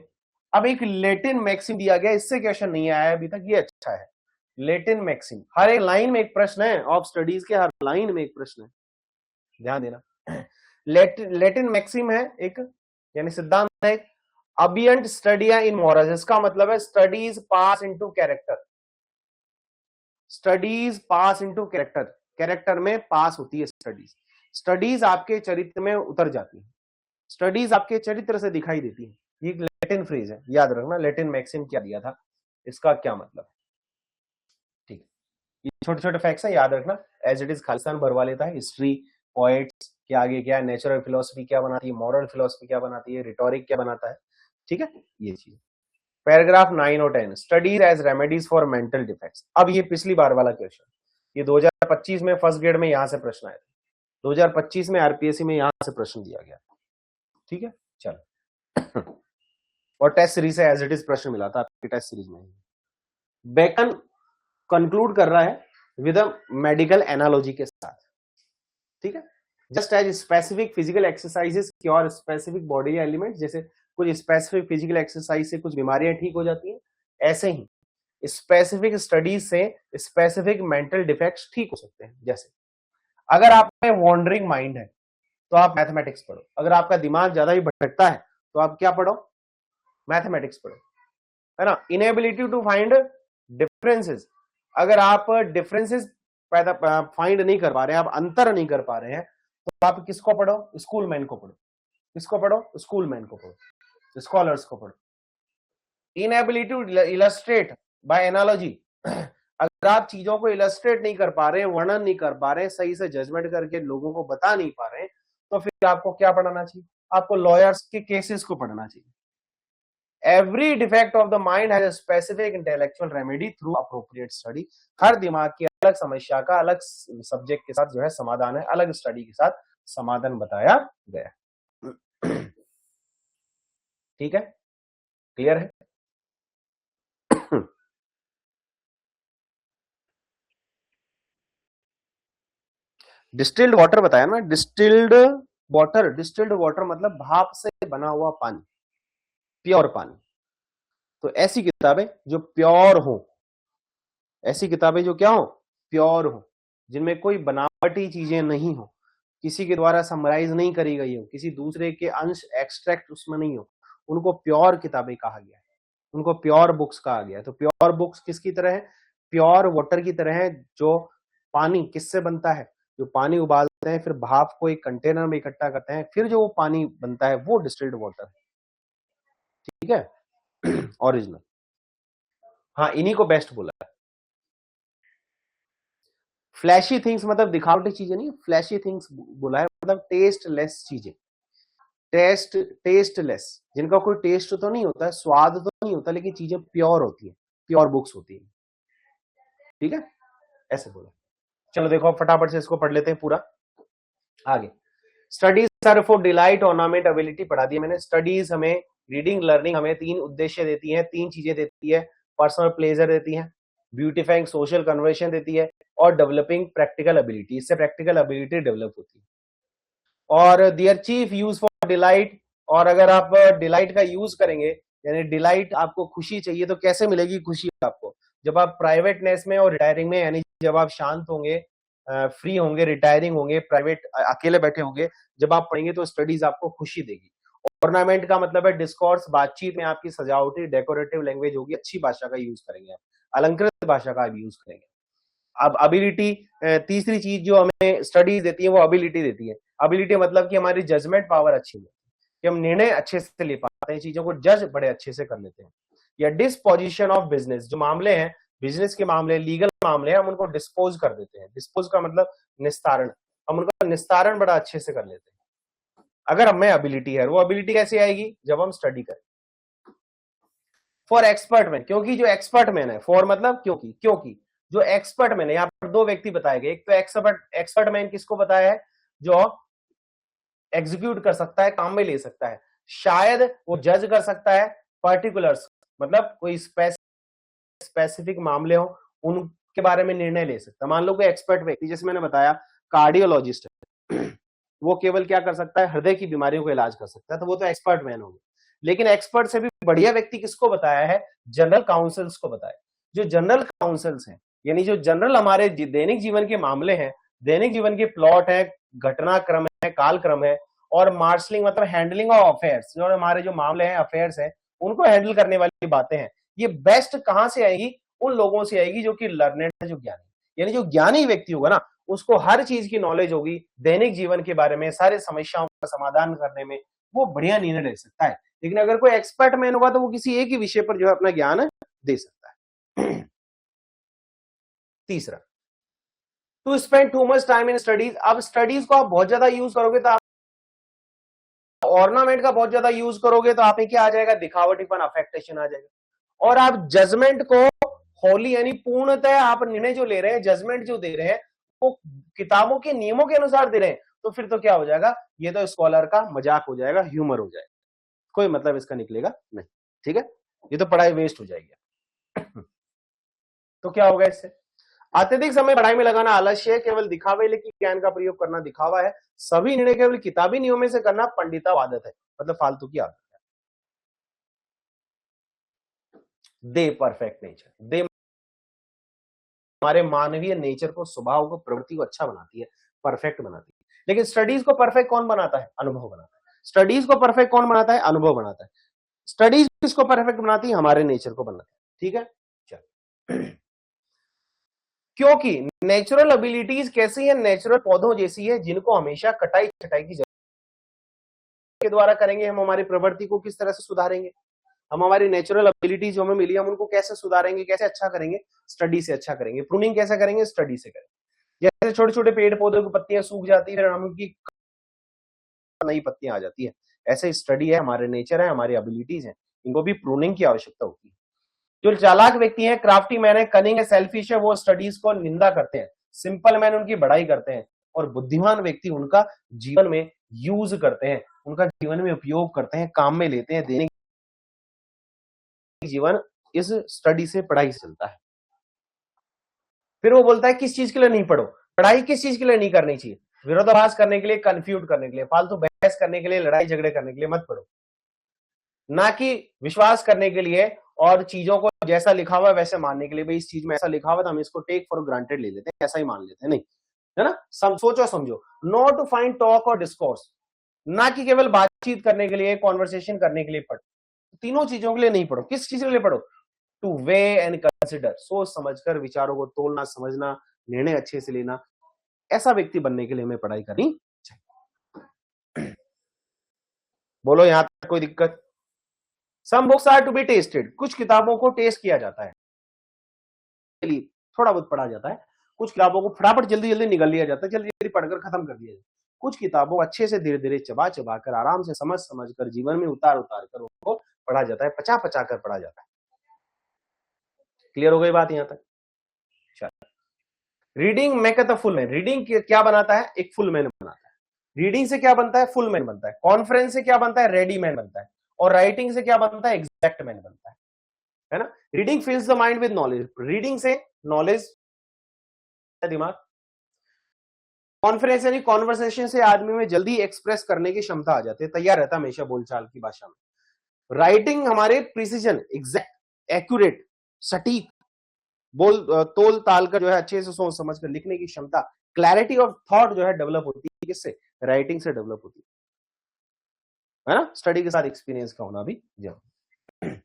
Speaker 1: अब एक लैटिन मैक्सिम दिया गया, इससे क्वेश्चन नहीं आया अभी तक, ये अच्छा है। लैटिन मैक्सिम, हर एक लाइन में एक प्रश्न है, ऑफ स्टडीज के हर लाइन में एक प्रश्न है, ध्यान देना। लैटिन मैक्सिम है एक, यानी सिद्धांत है, अबियंट स्टडिया इन मॉरल्स, इसका मतलब है स्टडीज पास इनटू कैरेक्टर, स्टडीज पास इनटू कैरेक्टर। कैरेक्टर में पास होती है स्टडीज। स्टडीज आपके चरित्र में उतर जाती है, स्टडीज आपके चरित्र से दिखाई देती है। ये एक लैटिन फ्रेज है, याद रखना लैटिन मैक्सिम क्या दिया था, इसका क्या मतलब है। ठीक, ये छोटे छोटे फैक्ट्स हैं, याद रखना। एज इट इज खालिस्तान भरवा लेता है। हिस्ट्री, पोएट्स के आगे क्या है, नेचुरल फिलोसफी क्या बनाती है, मॉरल फिलोसफी क्या बनाती है, रिटोरिक क्या बनाता है। ठीक है, ये चीज। पैराग्राफ 9 और 10, studies as remedies for mental defects. अब ये पिछली बार वाला क्वेश्चन, ये 2025 में फर्स्ट ग्रेड में यहां से प्रश्न आया था, 2025 में आरपीएससी में यहां से प्रश्न दिया गया। ठीक है, चलो। और टेस्ट सीरीज से एज इट इज प्रश्न मिला था आपकी टेस्ट सीरीज में। बेकन कंक्लूड कर रहा है विद अ मेडिकल एनालॉजी के साथ। ठीक है, just as specific physical exercises cure specific body element, जैसे कुछ स्पेसिफिक फिजिकल एक्सरसाइज से कुछ बीमारियां ठीक हो जाती हैं, ऐसे ही स्पेसिफिक स्टडीज से स्पेसिफिक मेंटल डिफेक्ट्स ठीक हो सकते हैं। जैसे अगर आप में वॉन्डरिंग माइंड है तो आप मैथमेटिक्स पढ़ो, अगर आपका दिमाग ज्यादा ही भटकता है तो आप क्या पढ़ो, मैथमेटिक्स पढ़ो, है ना। इनएबिलिटी टू फाइंड डिफरेंसेस, अगर आप डिफरेंसेस फाइंड नहीं कर पा रहे हैं, आप अंतर नहीं कर पा रहे हैं, तो आप किसको पढ़ो, स्कूलमैन को पढ़ो। किसको पढ़ो, स्कूलमैन को पढ़ो, स्कॉलर्स को पढ़ो। Inability to illustrate by analogy, अगर आप चीजों को इलस्ट्रेट नहीं कर पा रहे, वर्णन नहीं कर पा रहे, सही से जजमेंट करके लोगों को बता नहीं पा रहे, तो फिर आपको क्या पढ़ना चाहिए, आपको लॉयर्स के केसेस को पढ़ना चाहिए। Every defect of the mind has a specific intellectual remedy through appropriate study. हर दिमाग की अलग समस्या का अलग सब्जेक्ट के साथ जो है समाधान है, अलग स्टडी के साथ समाधान बताया गया। ठीक है, क्लियर है। डिस्टिल्ड वाटर बताया ना, डिस्टिल्ड वाटर मतलब भाप से बना हुआ पानी, प्योर पानी। तो ऐसी किताबें जो प्योर हो, ऐसी किताबें जो क्या हो, प्योर हो, जिनमें कोई बनावटी चीजें नहीं हो, किसी के द्वारा समराइज नहीं करी गई हो, किसी दूसरे के अंश एक्सट्रैक्ट उसमें नहीं हो, उनको प्योर किताबें कहा गया है, उनको प्योर बुक्स कहा गया है। तो प्योर बुक्स किसकी तरह है, प्योर वाटर की तरह है। जो पानी किससे बनता है, जो पानी उबालते हैं, फिर भाप को एक कंटेनर में इकट्ठा करते हैं, फिर जो वो पानी बनता है वो डिस्टिल्ड वाटर है। ठीक है, ओरिजिनल। हाँ, इन्हीं को बेस्ट बोला है। फ्लैशी थिंग्स मतलब दिखावटी चीजें नहीं, फ्लैशी थिंग्स बोला है मतलब टेस्टलेस चीजें, टेस्टलेस, जिनका कोई टेस्ट तो नहीं होता है, स्वाद तो नहीं होता, लेकिन चीजें प्योर होती है, प्योर बुक्स होती है। ठीक है, ऐसे बोला। चलो देखो फटाफट से इसको पढ़ लेते हैं पूरा। आगे, studies are for delight, ornament, ability पढ़ा दिया मैंने। स्टडीज हमें रीडिंग लर्निंग हमें 3 उद्देश्य देती है, 3 चीजें देती है। पर्सनल प्लेजर देती है, ब्यूटिफाइंग सोशल कन्वर्सेशन देती है, और डेवलपिंग प्रैक्टिकल एबिलिटी, इससे प्रैक्टिकल एबिलिटी डेवलप होती है। और their chief use for delight, और अगर आप डिलाइट का यूज करेंगे, यानी डिलाइट आपको खुशी चाहिए, तो कैसे मिलेगी खुशी आपको, जब आप प्राइवेटनेस में और रिटायरिंग में, यानी जब आप शांत होंगे, फ्री होंगे, रिटायरिंग होंगे, प्राइवेट अकेले बैठे होंगे, जब आप पढ़ेंगे तो स्टडीज आपको खुशी देगी। ऑर्नामेंट का मतलब है डिस्कोर्स, बातचीत में आपकी सजावटी डेकोरेटिव लैंग्वेज होगी, अच्छी भाषा का यूज करेंगे आप, अलंकृत भाषा का यूज करेंगे। अब एबिलिटी, तीसरी चीज जो हमें स्टडीज देती है वो एबिलिटी देती है। एबिलिटी मतलब कि हमारी जजमेंट पावर अच्छी है, कि हम निर्णय अच्छे से ले पाते हैं, चीजों को जज बड़े अच्छे से कर लेते हैं। या डिस्पोजिशन ऑफ बिजनेस, जो मामले हैं, बिजनेस के मामले, लीगल मामले हैं, हम उनको डिस्पोज कर देते हैं। डिस्पोज का मतलब निस्तारण, हम उनका निस्तारण बड़ा अच्छे से कर लेते हैं। अगर हमें एबिलिटी है, वो एबिलिटी कैसे आएगी, जब हम स्टडी करें। फॉर एक्सपर्ट मैन, क्योंकि जो एक्सपर्ट मैन है, फॉर मतलब क्योंकि जो एक्सपर्ट मैन है, यहाँ पर 2 व्यक्ति बताए गए। एक तो एक्सपर्ट मैन किसको बताया है, जो एग्जीक्यूट कर सकता है, काम में ले सकता है। शायद वो जज कर सकता है पर्टिकुलर्स, मतलब कोई स्पेसिफिक मामले हो उनके बारे में निर्णय ले सकता है। मान लो कोई एक्सपर्ट व्यक्ति, जैसे मैंने बताया कार्डियोलॉजिस्ट है, वो केवल क्या कर सकता है, हृदय की बीमारियों का इलाज कर सकता है, तो वो तो एक्सपर्ट मैन होंगे। लेकिन एक्सपर्ट से भी बढ़िया व्यक्ति किसको बताया है, जनरल काउंसिल्स को बताया। जो जनरल काउंसिल्स हैं, यानी जो जनरल हमारे दैनिक जीवन के मामले हैं, दैनिक जीवन के प्लॉट है, घटनाक्रम है, कालक्रम है, और मार्शलिंग मतलब हैंडलिंग ऑफ अफेयर्स, जो हमारे जो मामले हैं, अफेयर्स हैं, उनको हैंडल करने वाली बातें हैं, ये बेस्ट कहां से आएगी, उन लोगों से आएगी जो कि लर्नेड है, जो ज्ञानी, यानी जो ज्ञानी व्यक्ति होगा ना, उसको हर चीज की नॉलेज होगी, दैनिक जीवन के बारे में, सारे समस्याओं का समाधान करने में वो बढ़िया निर्णय ले सकता है। लेकिन अगर कोई एक्सपर्ट मैन होगा तो वो किसी एक ही विषय पर जो है अपना ज्ञान दे सकता है। तीसरा, to spend too much time in studies. अब स्टडीज को आप बहुत ज्यादा यूज करोगे तो आप ऑर्नामेंट का बहुत ज्यादा यूज करोगे तो आप में क्या आ जाएगा, दिखावटीपन, अफेक्टेशन आ जाएगा। और आप जजमेंट को होली यानी पूर्णतः आप निर्णय जो ले रहे हैं, जजमेंट जो दे रहे हैं वो किताबों के नियमों के अनुसार दे रहे हैं, तो फिर तो क्या हो जाएगा, ये तो स्कॉलर का मजाक हो जाएगा, ह्यूमर हो जाएगा, कोई मतलब इसका निकलेगा नहीं। ठीक है, ये तो पढ़ाई वेस्ट हो जाएगी। तो क्या होगा इससे, अत्यधिक समय पढ़ाई में लगाना आलस्य है, केवल दिखावे लेकिन ज्ञान का प्रयोग करना दिखावा है, सभी निर्णय केवल किताबी नियमों से करना पंडिता आदत है, मतलब फालतू की आदत है। दे परफेक्ट नेचर, दे हमारे मानवीय नेचर को, स्वभाव को, प्रवृत्ति को अच्छा बनाती है, परफेक्ट बनाती है। लेकिन स्टडीज को परफेक्ट कौन बनाता है, अनुभव बनाता है। स्टडीज को परफेक्ट कौन बनाता है, अनुभव बनाता है। स्टडीज किसको परफेक्ट बनाती है, हमारे नेचर को बनाती है। ठीक है, चल। क्योंकि नेचुरल एबिलिटीज कैसी है, नेचुरल पौधों जैसी है, जिनको हमेशा कटाई छटाई की जरूरत के द्वारा करेंगे। हम हमारी प्रवृत्ति को किस तरह से सुधारेंगे, हम हमारी नेचुरल एबिलिटीज जो हमें मिली हम उनको कैसे सुधारेंगे, कैसे अच्छा करेंगे, स्टडी से अच्छा करेंगे। प्रूनिंग कैसे करेंगे, स्टडी से करेंगे। जैसे छोटे छोटे पेड़ पौधों की पत्तियां सूख जाती है, हम उनकी नई पत्तियां आ जाती है, ऐसे स्टडी है, हमारे नेचर है, हमारी एबिलिटीज है, इनको भी प्रूनिंग की आवश्यकता होती है। जो चालाक व्यक्ति है, क्राफ्टी मैन है, कनिंग है, सेल्फिश है, वो स्टडीज को निंदा करते हैं। सिंपल मैन उनकी बड़ाई करते हैं, और बुद्धिमान व्यक्ति उनका जीवन में यूज करते हैं, उनका जीवन में उपयोग करते हैं, काम में लेते हैं। दैनिक जीवन इस स्टडी से, पढ़ाई से चलता है। फिर वो बोलता है किस चीज के लिए नहीं पढ़ो, पढ़ाई किस चीज के लिए नहीं करनी चाहिए, विरोधाभास करने के लिए, कंफ्यूज करने के लिए, फालतू बहस करने के लिए, लड़ाई झगड़े करने के लिए मत पढ़ो, ना कि विश्वास करने के लिए और चीजों को जैसा लिखा हुआ है वैसे मानने के लिए। भाई इस चीज में ऐसा लिखा हुआ है तो हम इसको टेक फॉर ग्रांटेड ले लेते हैं, ऐसा ही मान लेते हैं, नहीं है ना। सोचो समझो, नो टू फाइंड टॉक और डिस्कोर्स, ना कि केवल बातचीत करने के लिए, कॉन्वर्सेशन करने के लिए पढ़ो। तीनों चीजों के लिए नहीं पढ़ो, किस चीज के लिए पढ़ो, टू वे एंड कंसिडर, सोच समझकर, विचारों को तोलना, समझना, निर्णय अच्छे से लेना, ऐसा व्यक्ति बनने के लिए हमें पढ़ाई करनी चाहिए। बोलो यहां तक कोई दिक्कत। Some books are to be tasted, कुछ किताबों को टेस्ट किया जाता है, थोड़ा बहुत पढ़ा जाता है। कुछ किताबों को फटाफट जल्दी जल्दी निगल लिया जाता है, जल्दी जल्दी पढ़कर खत्म कर दिया जाता है। कुछ किताबों को अच्छे से धीरे धीरे चबा चबा कर, आराम से समझ समझ कर, जीवन में उतार उतार कर उनको पढ़ा जाता है, पचा पचा कर पढ़ा जाता है। क्लियर हो गई बात यहां तक। Reading maketh a full man, reading क्या बनाता है, एक फुल मैन बनाता है। रीडिंग से क्या बनता है, फुल मैन बनता है। कॉन्फ्रेंस से क्या बनता है, रेडी मैन बनता है। और राइटिंग से क्या बनता है, एग्जैक्ट मैन बनता है ना। Reading फिल्स the mind with knowledge, reading से नॉलेज दिमाग। कॉन्फ्रेंस यानी कॉन्वर्सेशन से आदमी में जल्दी एक्सप्रेस करने की क्षमता आ जाती है, तैयार रहता है हमेशा बोलचाल की भाषा में। राइटिंग हमारे प्रिसीजन, एग्जैक्ट, एक्यूरेट, सटीक, बोल तोल ताल कर जो है अच्छे से सोच समझ कर लिखने की क्षमता, क्लैरिटी ऑफ थॉट जो है डेवलप होती है, किससे, राइटिंग से डेवलप होती है ना। स्टडी के साथ एक्सपीरियंस का होना भी जरूरी।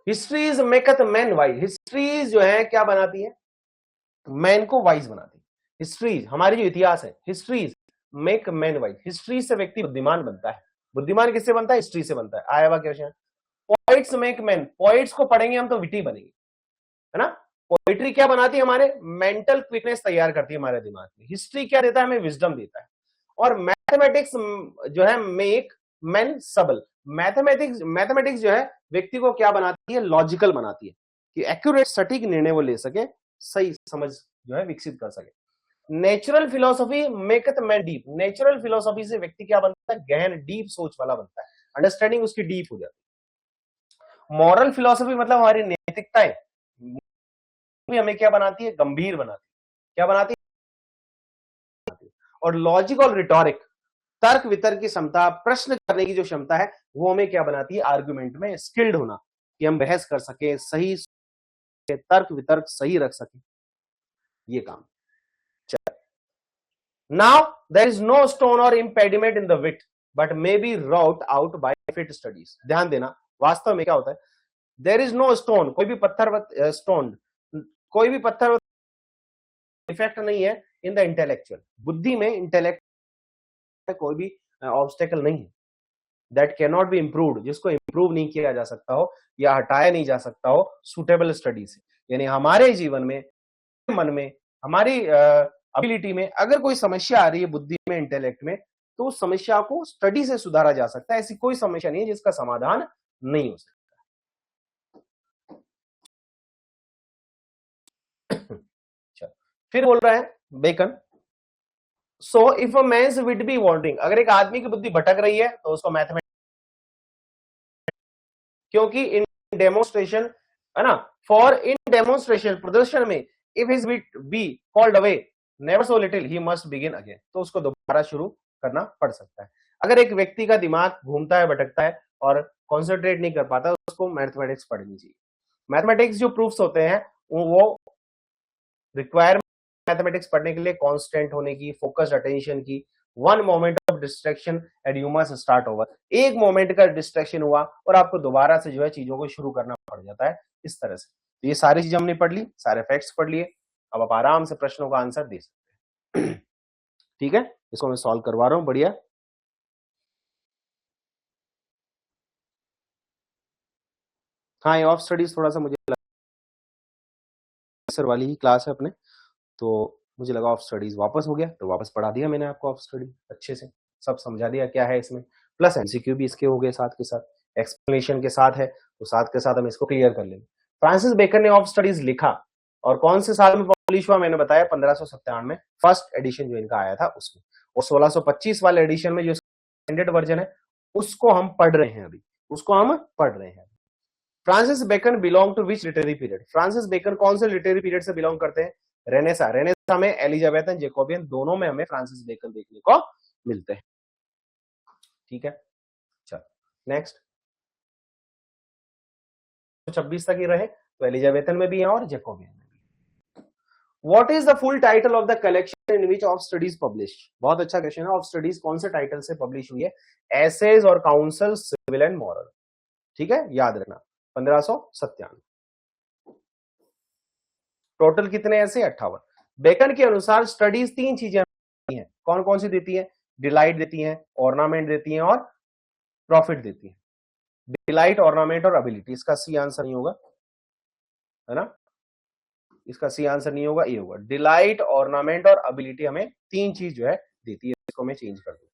Speaker 1: History is maketh man wise, history जो है क्या बनाती है, मैन को वाइज बनाती है। हिस्ट्रीज हमारी जो इतिहास है, histories make man wise, history से व्यक्ति बुद्धिमान बनता है। बुद्धिमान किससे बनता है, हिस्ट्री से बनता है। आया हुआ question. Poets make man, poets को पढ़ेंगे हम तो विटी बनेंगे, है ना। पोइट्री क्या बनाती है, हमारे मेंटल क्विकनेस तैयार करती है हमारे दिमाग में। हिस्ट्री क्या देता है, हमें विजडम देता है। और मैथमेटिक्स जो है मेक मैन सबल, मैथमेटिक्स जो है व्यक्ति को क्या बनाती है, लॉजिकल बनाती है, कि एक्यूरेट सटीक निर्णय वो ले सके, सही समझ जो है विकसित कर सके। Natural philosophy maketh man deep, natural philosophy से व्यक्ति क्या बनता है, गहन डीप सोच वाला बनता है, अंडरस्टैंडिंग उसकी डीप हो जाती है। मॉरल फिलोसॉफी मतलब हमारी नैतिकताएं हमें क्या बनाती है, गंभीर बनाती है, क्या बनाती है। और लॉजिक और रिटोरिक, तर्क वितर्क की क्षमता, प्रश्न करने की जो क्षमता है, वो हमें क्या बनाती है, आर्गुमेंट में स्किल्ड होना, कि हम बहस कर सके, सही तर्क वितर्क सही रख सके, ये काम। Now there is no stone or impediment in the wit but may be wrought out by fit studies. ध्यान देना, वास्तव में क्या होता है, देयर इज नो स्टोन, कोई भी पत्थर, स्टोन, कोई भी पत्थर डिफेक्ट नहीं है इन द इंटेलेक्चुअल, बुद्धि में इंटेलेक्ट कोई भी ऑब्स्टेकल नहीं है that can not be improved, जिसको इम्प्रूव नहीं किया जा सकता हो या हटाया नहीं जा सकता हो सुटेबल स्टडी से। यानी हमारे जीवन में, मन में, हमारी एबिलिटी में अगर कोई समस्या आ रही है बुद्धि में, इंटेलेक्ट में, तो उस समस्या को स्टडी से सुधारा जा सकता है। ऐसी कोई समस्या नहीं है जिसका समाधान नहीं हो सकता। फिर बोल रहा है Bacon, so if a man's wit be wandering, अगर एक आदमी की बुद्धि भटक रही है तो उसको मैथमेटिक्स, क्योंकि इन डेमोन्स्ट्रेशन है ना, फॉर इन डेमोन्स्ट्रेशन, प्रदर्शन में, if his wit be called away never so little he must begin again, तो उसको दोबारा शुरू करना पड़ सकता है। अगर एक व्यक्ति का दिमाग घूमता है, भटकता है और कॉन्सेंट्रेट नहीं कर पाता, उसको मैथमेटिक्स पढ़नी चाहिए। मैथमेटिक्स जो प्रूफ्स होते हैं वो रिक्वायरमेंट मैथमेटिक्स पढ़ने के लिए कांस्टेंट होने की, फोकस्ड अटेंशन की, one moment of distraction and you must start over, एक मोमेंट का डिस्ट्रैक्शन हुआ और आपको दोबारा से जो है चीजों को शुरू करना पड़ जाता है इस तरह से। तो ये सारी चीजें हमने पढ़ ली, सारे फैक्ट्स पढ़ लिए, अब आप आराम से प्रश्नों का आंसर दे सकते हैं। ठीक है, इसको मैं सॉल्व करवा रहा हूं, बढ़िया। हाँ, ये ऑफ स्टडीज थोड़ा सा मुझे सर वाली ही क्लास है अपने, तो मुझे लगा ऑफ स्टडीज वापस हो गया, तो वापस पढ़ा दिया मैंने आपको ऑफ स्टडी, अच्छे से सब समझा दिया क्या है इसमें, प्लस एमसीक्यू भी इसके हो गए साथ के साथ, एक्सप्लेनेशन के साथ है, तो साथ के साथ हम इसको क्लियर कर लेंगे। फ्रांसिस बेकन ने ऑफ स्टडीज लिखा और कौन से साल में पब्लिश हुआ, मैंने बताया 1597 में फर्स्ट एडिशन जो इनका आया था उसमें, और 1625 वाले एडिशन में जो स्टैंडर्ड वर्जन है उसको हम पढ़ रहे हैं अभी, उसको हम पढ़ रहे हैं। Francis Bacon belong to which literary period, Francis Bacon कौन से लिटरेरी पीरियड से बिलोंग करते हैं, रेनेसा में एलिजाबेथन जैकोबियन दोनों में हमें फ्रांसिस बेकन देखने को मिलते हैं। ठीक है, चलो नेक्स्ट, 26 तक ही रहे, तो एलिजाबेथन में भी है और जैकोबियन में भी। What is the full title of the collection in which of studies published, बहुत अच्छा क्वेश्चन है, ऑफ स्टडीज कौन से टाइटल से पब्लिश हुई है, एसेज और काउंसिल सिविल एंड मॉरल। ठीक है, याद रखना 1597। टोटल कितने ऐसे, 58। बेकन के अनुसार स्टडीज तीन चीजें हैं, कौन कौन सी देती है, डिलाइट देती हैं, ऑर्नामेंट देती हैं और प्रॉफिट देती है। डिलाइट, ऑर्नामेंट और एबिलिटी, इसका सी आंसर नहीं होगा, है ना, इसका सी आंसर नहीं होगा, ये होगा डिलाइट, ऑर्नामेंट और एबिलिटी, हमें तीन चीज जो है देती है, इसको मैं चेंज कर दूं।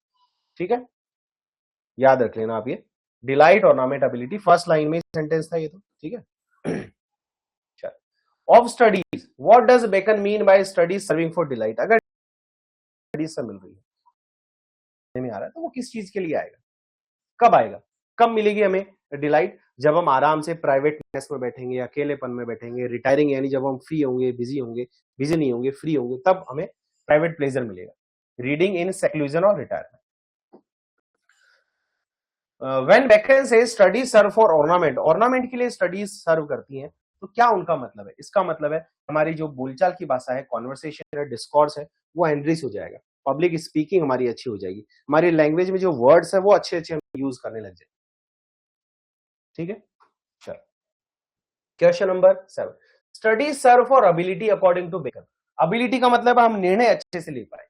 Speaker 1: ठीक है, याद रख लेना आप ये, delight, ornament, ability, first line में सेंटेंस था ये तो। ठीक है, of studies, what does Bacon mean by studies serving for delight, अगर स्टडीज से मिल रही है में आ रहा है तो वो किस चीज के लिए आएगा, कब आएगा, कब मिलेगी हमें डिलाइट, जब हम आराम से प्राइवेट नेस में बैठेंगे, अकेलेपन में बैठेंगे, रिटायरिंग यानी जब हम फ्री होंगे, बिजी नहीं होंगे, फ्री होंगे, तब हमें प्राइवेट प्लेजर मिलेगा, रीडिंग इन सेक्लूजन और रिटायरमेंट। व्हेन बेकन से studies serve for ornament, ornament के लिए स्टडीज सर्व करती हैं, तो क्या उनका मतलब है, इसका मतलब है हमारी जो बोलचाल की भाषा है, कॉन्वर्सेशन है, डिस्कोर्स है, वो एनरिच हो जाएगा, पब्लिक स्पीकिंग हमारी अच्छी हो जाएगी, हमारी लैंग्वेज में जो वर्ड्स है वो अच्छे अच्छे हम यूज करने लग जाएंगे। ठीक है, चलो question number 7, study serve for ability according to Bacon, ability का मतलब हम निर्णय अच्छे से ले पाए,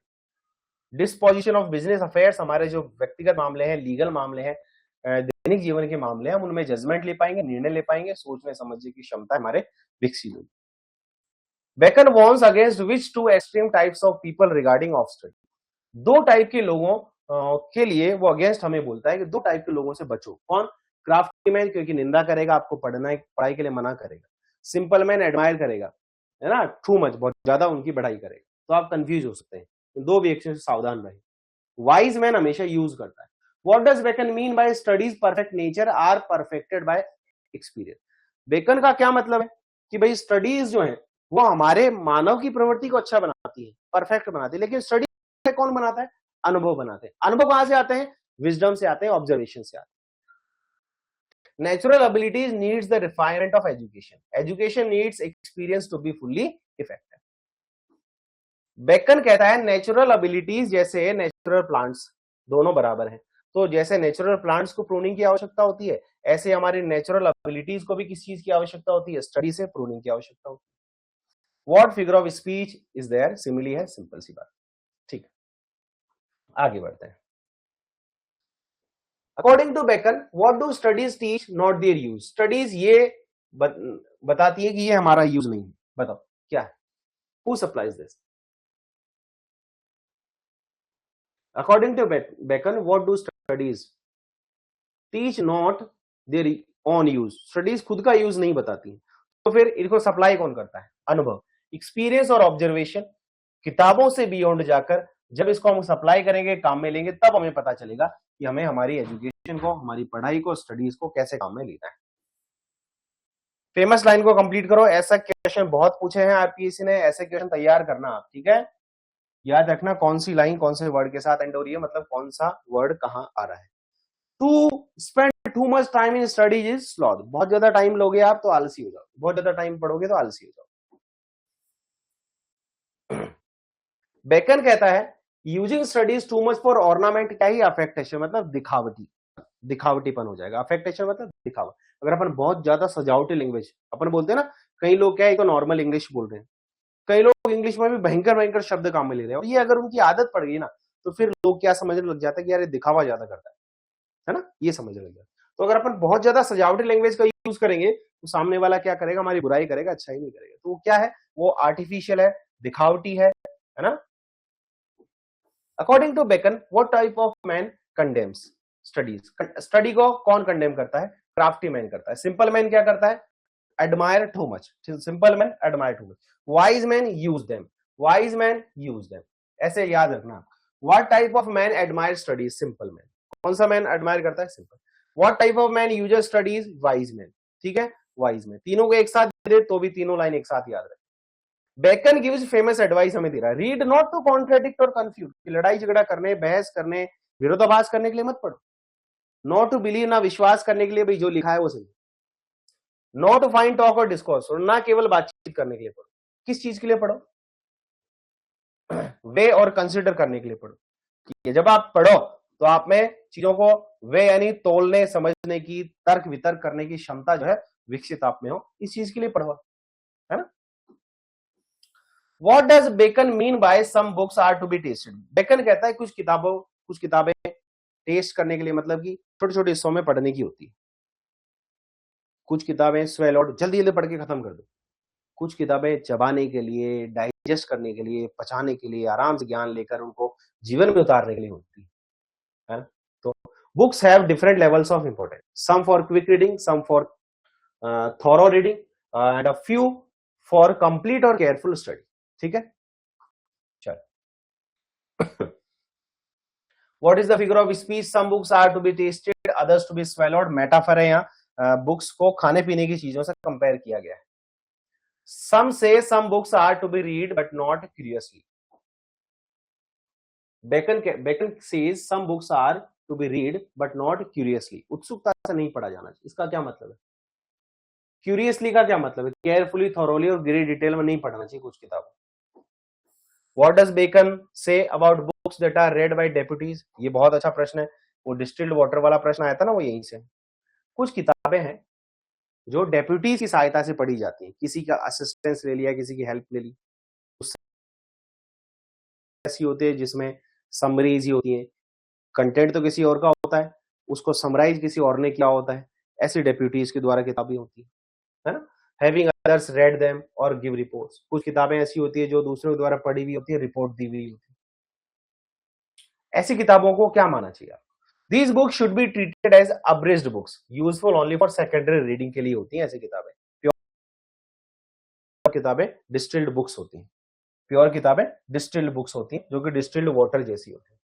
Speaker 1: डिस्पोजिशन ऑफ बिजनेस अफेयर्स, हमारे जो व्यक्तिगत मामले हैं, लीगल मामले हैं, दैनिक जीवन के मामले हैं, हम उनमें जजमेंट ले पाएंगे, निर्णय ले पाएंगे, सोचने समझने की क्षमता हमारे विकसित होगी। Bacon warns against which two extreme types of people regarding of study, दो टाइप के लोगों के लिए वो अगेंस्ट हमें बोलता है कि दो टाइप के लोगों से बचो, कौन, क्राफ्टी मैन क्योंकि निंदा करेगा, आपको पढ़ाई के लिए मना करेगा, सिंपल मैन एडमायर करेगा, है ना, टू मच बहुत ज्यादा उनकी बढ़ाई करेगा, तो आप कंफ्यूज हो सकते हैं, दो रिएक्शन से सावधान रहे। वाइज मैन हमेशा यूज करता है। What does Bacon mean by studies perfect nature are perfected by experience, Bacon का क्या मतलब है कि भाई स्टडीज जो है वो हमारे मानव की प्रवृत्ति को अच्छा बनाती है, परफेक्ट बनाती है, लेकिन स्टडी कौन बनाता है, अनुभव बनाते हैं, अनुभव कहां से आते हैं, विजडम से आते हैं, ऑब्जर्वेशन से आते हैं। Natural abilities needs the refinement of education, education needs experience to be fully effective. Bacon कहता है नेचुरल एबिलिटीज जैसे नेचुरल प्लांट्स दोनों बराबर हैं, तो जैसे नेचुरल प्लांट्स को प्रूनिंग की आवश्यकता होती है, ऐसे हमारी नेचुरल एबिलिटीज को भी किस चीज की आवश्यकता होती है, स्टडी से प्रूनिंग की आवश्यकता होती है। What figure of speech is there, simile है, सिंपल सी बात। ठीक है, आगे बढ़ते हैं। According to Bacon, what do studies teach not their use, studies ये बताती है कि ये हमारा यूज नहीं है। बताओ क्या है, who supplies this? According to Bacon, what do studies teach not their on use, studies खुद का यूज नहीं बताती, तो फिर इनको सप्लाई कौन करता है? अनुभव, एक्सपीरियंस और ऑब्जर्वेशन। किताबों से बियॉन्ड जाकर जब इसको हम सप्लाई करेंगे, काम में लेंगे, तब हमें पता चलेगा कि हमें हमारी एजुकेशन को, हमारी पढ़ाई को, स्टडीज को कैसे काम में लेना है। फेमस लाइन को कंप्लीट करो। ऐसा क्वेश्चन बहुत पूछे हैं आरपीएससी ने, ऐसे क्वेश्चन तैयार करना आप, ठीक है? याद रखना कौन सी लाइन कौन से वर्ड के साथ एंड हो रही है, मतलब कौन सा वर्ड कहां आ रहा है। To spend too much time in studies is sloth, बहुत ज्यादा टाइम लोगे आप तो आलसी हो जाओ, बहुत ज्यादा टाइम पढ़ोगे तो आलसी हो जाओ। बेकन कहता है using studies too much for ornament, क्या ही अफेक्टेशन, मतलब दिखावटीपन हो जाएगा। अफेक्टेशन मतलब दिखावा। अगर अपन बहुत ज्यादा सजावटी लैंग्वेज अपन बोलते हैं ना, कई लोग क्या है, तो नॉर्मल इंग्लिश बोल रहे हैं, कई लोग इंग्लिश में भी भयंकर भयंकर शब्द काम में ले रहे हैं, और ये अगर उनकी आदत पड़ गई ना, तो फिर लोग क्या समझने लग जाता है कि यार ये दिखावा ज्यादा करता है ना, ये समझने लग जाता है। तो अगर अपन बहुत ज्यादा सजावटी लैंग्वेज का यूज करेंगे तो सामने वाला क्या करेगा, हमारी बुराई करेगा, अच्छा ही नहीं करेगा। तो वो क्या है, वो आर्टिफिशियल है, दिखावटी है ना। According to Bacon, what type of man condemns studies, study को कौन कंडेम करता है? क्राफ्टी मैन करता है। सिंपल मैन क्या करता है? Admire too much, simple man admire too much. Wise man use them, wise man use them, ऐसे याद रखना। What type of man admire studies? Simple man. कौन सा मैन एडमायर करता है? Simple. What type of man uses studies? Wise man, ठीक है, wise man. तीनों को एक साथ दे तो भी तीनों लाइन एक साथ याद रखें। बेकन गिव्स फेमस एडवाइस हमें दे रहा है, रीड नॉट टू कॉन्ट्रेडिक्ट और कंफ्यूज, लड़ाई झगड़ा करने, बहस करने, विरोधाभास करने के लिए मत पढ़ो। नॉट टू बिलीव, ना विश्वास करने के लिए भाई जो लिखा है वो सही। नॉट टू फाइंड टॉक और डिस्कोर्स, ना केवल बातचीत करने के लिए पढ़ो। किस चीज के लिए पढ़ो? वे और कंसिडर करने के लिए पढ़ो। ठीक है, जब आप पढ़ो तो आप में चीजों को वे यानी तोलने, समझने की, तर्क वितर्क करने की क्षमता जो है विकसित आप में हो, इस चीज के लिए पढ़ो, है ना। What does Bacon mean by some books are to be tasted? Bacon कहता है कुछ किताबें टेस्ट करने के लिए, मतलब कि छोटे छोटे हिस्सों में पढ़ने की होती है। कुछ किताबें स्वेलॉड, जल्दी जल्दी पढ़ के खत्म कर दो। कुछ किताबें चबाने के लिए, डाइजेस्ट करने के लिए, पचाने के लिए, आराम से ज्ञान लेकर उनको जीवन में उतारने के लिए होती है ना। तो books have different levels of importance, some for quick reading, some for thorough reading and a few for complete और केयरफुल स्टडी। ठीक है, चल। What is the figure of speech? Some books are to be tasted, others to be swallowed. Metaphor है यहाँ, books को खाने पीने की चीजों से कंपेयर किया गया है। Some say some books are to be read but not curiously. Bacon says some books are to be read but not curiously. उत्सुकता से नहीं पढ़ा जाना चाहिए। इसका क्या मतलब है? Curiously का क्या मतलब है? Carefully, thoroughly और ग्रेट डिटेल में नहीं पढ़ना चाहिए कुछ किताबों। What does Bacon say about books that are read by deputies? ये बहुत अच्छा प्रश्न है, वो डिस्टिल्ड वाटर वाला प्रश्न आया था ना, वो यहीं से। कुछ किताबें हैं जो डेप्यूटीज की सहायता से पढ़ी जाती है, किसी का असिस्टेंस ले लिया, किसी की हेल्प ले ली, ऐसी होती है जिसमें समरीज ही होती है, कंटेंट तो किसी और का होता है, उसको समराइज किसी और ने किया होता है, ऐसी डेप्यूटीज के द्वारा किताबें होती है ना। हैविंग अदर्स रेड देम और गिव रिपोर्ट्स, कुछ किताबें ऐसी होती है जो दूसरों के द्वारा पढ़ी हुई होती है, रिपोर्ट दी हुई होती है। ऐसी किताबों को क्या माना चाहिए? These books should be treated as abridged books, useful only for secondary reading के लिए होती हैं ऐसी किताबें। प्योर किताबें डिस्टिल्ड बुक्स होती हैं, प्योर किताबें डिस्टिल्ड बुक्स होती हैं, जो कि डिस्टिल्ड वाटर जैसी होती है।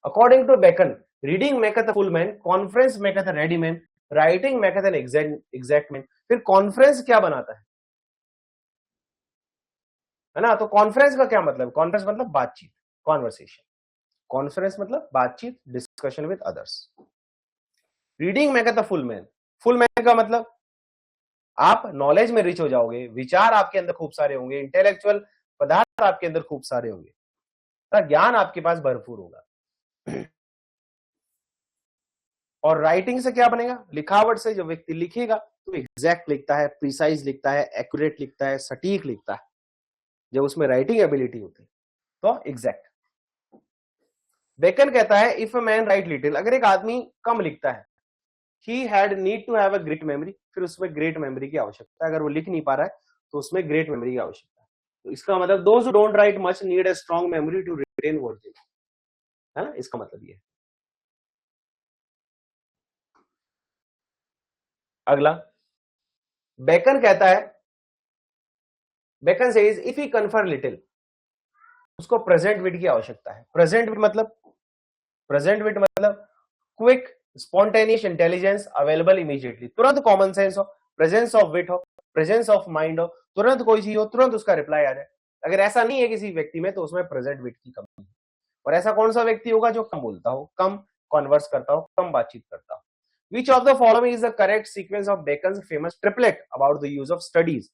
Speaker 1: According to Bacon, reading maketh a full man, conference maketh a ready man, writing maketh an exact man। फिर कॉन्फ्रेंस क्या बनाता है ना। तो कॉन्फ्रेंस का क्या मतलब? कॉन्फ्रेंस मतलब बातचीत, कॉन्वर्सेशन। कॉन्फ्रेंस मतलब बातचीत, discussion with others. Reading maketh a full man, full man का मतलब आप नॉलेज में रिच हो जाओगे, विचार आपके अंदर खूब सारे होंगे, इंटेलेक्चुअल पदार्थ आपके अंदर खूब सारे होंगे, ज्ञान आपके पास भरपूर होगा। और राइटिंग से क्या बनेगा? लिखावट से जब व्यक्ति लिखेगा तो एग्जैक्ट लिखता है, प्रिसाइज लिखता है, एक्यूरेट लिखता है, सटीक लिखता है। जब उसमें राइटिंग एबिलिटी होती है तो एग्जैक्ट। बेकन कहता है if a man write little, अगर एक आदमी कम लिखता है, he had need to have a great memory, फिर उसमें ग्रेट मेमोरी की आवश्यकता है। अगर वो लिख नहीं पा रहा है तो उसमें ग्रेट मेमोरी की आवश्यकता है। तो इसका मतलब those who don't write much need a strong memory to retain what they, है ना, इसका मतलब ये है। अगला बेकन कहता है, Bacon says if he confer little, उसको प्रेजेंट विट की आवश्यकता है। प्रेजेंट विट मतलब, प्रेजेंट विट मतलब quick spontaneous intelligence available immediately, तुरंत कॉमन सेंस हो, प्रेजेंस ऑफ विट हो, प्रेजेंस ऑफ माइंड हो, तुरंत कोई चीज हो तुरंत उसका रिप्लाई आ जाए। अगर ऐसा नहीं है किसी व्यक्ति में तो उसमें प्रेजेंट विट की कमी है। और ऐसा कौन सा व्यक्ति होगा जो कम बोलता हो, कम कॉन्वर्स करता हो, कम बातचीत करता हो। Which of the following is the correct sequence of Bacon's famous triplet about the use of studies?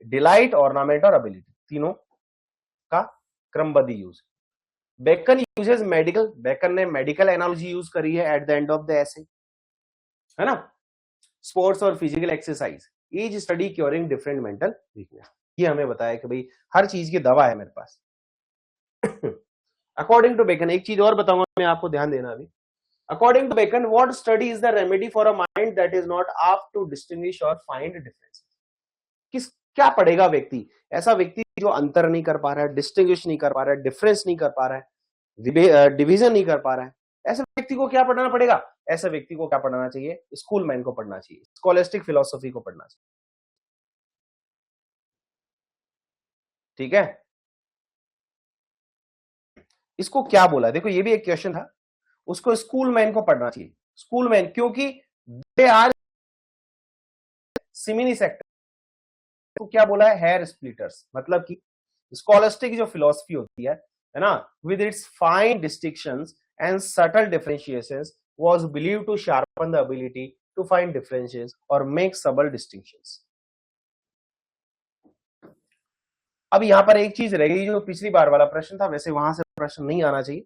Speaker 1: Delight, ornament और ability, तीनों का क्रमबद्ध use. Bacon uses medical, Bacon ने मेडिकल एनालॉजी यूज करी है at the end of the essay, है ना। Sports और physical exercise, each study curing different mental weakness, ये हमें बताया कि भाई हर चीज की दवा है मेरे पास। अकॉर्डिंग टू बेकन, एक चीज और बताऊंगा मैं आपको, ध्यान देना अभी। According to Bacon, what study is the remedy for a mind that is not up to distinguish और फाइंड डिफरेंसेस? किस क्या पढ़ेगा व्यक्ति, ऐसा व्यक्ति जो अंतर नहीं कर पा रहा है, डिस्टिंग्विश नहीं कर पा रहा है, डिफरेंस नहीं कर पा रहा है, डिवीजन नहीं कर पा रहा है, ऐसे व्यक्ति को क्या पढ़ना पड़ेगा? ऐसे व्यक्ति को क्या पढ़ना चाहिए? स्कूल मैन को पढ़ना चाहिए, स्कॉलेस्टिक फिलोसफी को पढ़ना चाहिए। ठीक है, इसको क्या बोला, देखो ये भी एक क्वेश्चन था। उसको स्कूल मैन को पढ़ना चाहिए, स्कूल मैन, क्योंकि दे आर सिमिनी सेक्टर। तो क्या बोला है? हेयर स्प्लिटर्स, मतलब कि स्कॉलेस्टिक जो फिलोसफी होती है ना, with its fine distinctions and subtle differentiations was believed to sharpen the ability to find differences और मेक सबल डिस्टिंक्शंस। अब यहां पर एक चीज रह गई जो पिछली बार वाला प्रश्न था, वैसे वहां से प्रश्न नहीं आना चाहिए,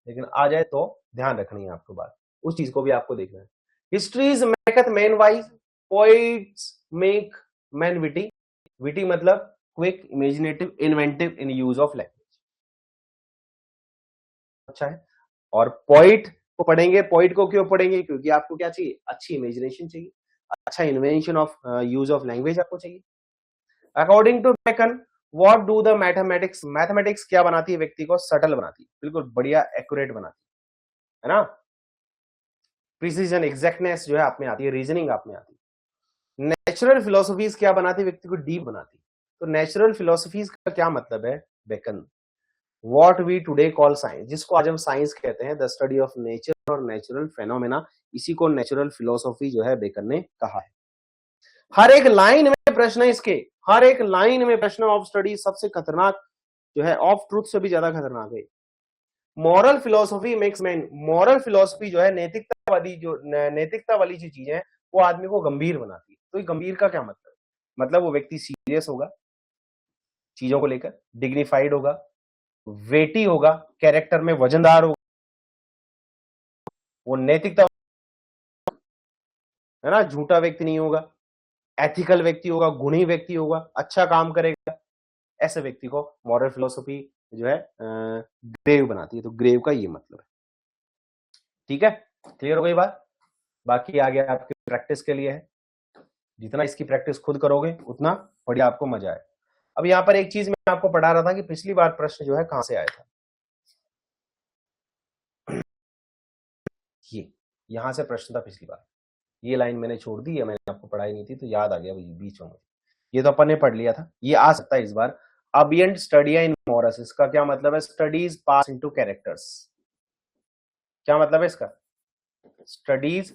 Speaker 1: लेकिन आ जाए तो ध्यान रखनी है आपको बात, उस चीज को भी आपको देखना है। Histories maketh man wise, poets make man witty, witty मतलब quick, imaginative, inventive in use of language. अच्छा है। और पोइट को पढ़ेंगे, पोइट को क्यों पढ़ेंगे? क्योंकि आपको क्या चाहिए? अच्छी इमेजिनेशन चाहिए, अच्छा invention of use of language आपको चाहिए। According to Bacon, what do the mathematics, mathematics क्या बनाती है? व्यक्ति को सटल बनाती है, बिल्कुल बढ़िया एक्यूरेट बनाती है ना। प्रिसीजन, एग्जैक्टनेस जो है आप में आती है, रीजनिंग आप में आती है। नेचुरल फिलोसफीज क्या बनाती है? व्यक्ति को डीप बनाती है। तो नेचुरल फिलोसफीज का क्या मतलब है? Bacon, what we today call science, जिसको आज हम साइंस कहते हैं, द स्टडी ऑफ नेचर और नेचुरल फेनोमेना, इसी को नेचुरल फिलोसफी जो है बेकन ने कहा है। हर एक लाइन में प्रश्न है इसके, हर एक लाइन में प्रश्न ऑफ स्टडी, सबसे खतरनाक जो है, ऑफ ट्रूथ से भी ज्यादा खतरनाक है। Moral philosophy makes man, moral philosophy जो है, नैतिकता वाली जो चीजें हैं वो आदमी को गंभीर बनाती है। तो गंभीर का क्या मतलब? मतलब वो व्यक्ति सीरियस होगा चीजों को लेकर, डिग्निफाइड होगा, वेटी होगा, कैरेक्टर में वजनदार होगा, वो नैतिकता, है ना, झूठा व्यक्ति नहीं होगा, एथिकल व्यक्ति होगा, गुणी व्यक्ति होगा, अच्छा काम करेगा। ऐसे व्यक्ति को मॉरल फिलोसफी जो है ग्रेव बनाती है। तो ग्रेव का ये मतलब है। ठीक है, क्लियर हो गई बात? बाकी आगे आपके प्रैक्टिस के लिए है, जितना इसकी प्रैक्टिस खुद करोगे उतना बढ़िया आपको मजा आए। अब यहाँ पर एक चीज मैं आपको पढ़ा रहा था कि पिछली बार प्रश्न जो है कहां से आया था, ये यहां से प्रश्न था पिछली बार। ये लाइन मैंने छोड़ दी है, मैंने आपको पढ़ाई नहीं थी तो याद आ गया बीच में। ये तो अपन ने पढ़ लिया था, ये आ सकता है इस बार। अबियंट स्टडी इन मोरस, इसका क्या मतलब है? स्टडीज पास इनटू कैरेक्टर्स। क्या मतलब है इसका? स्टडीज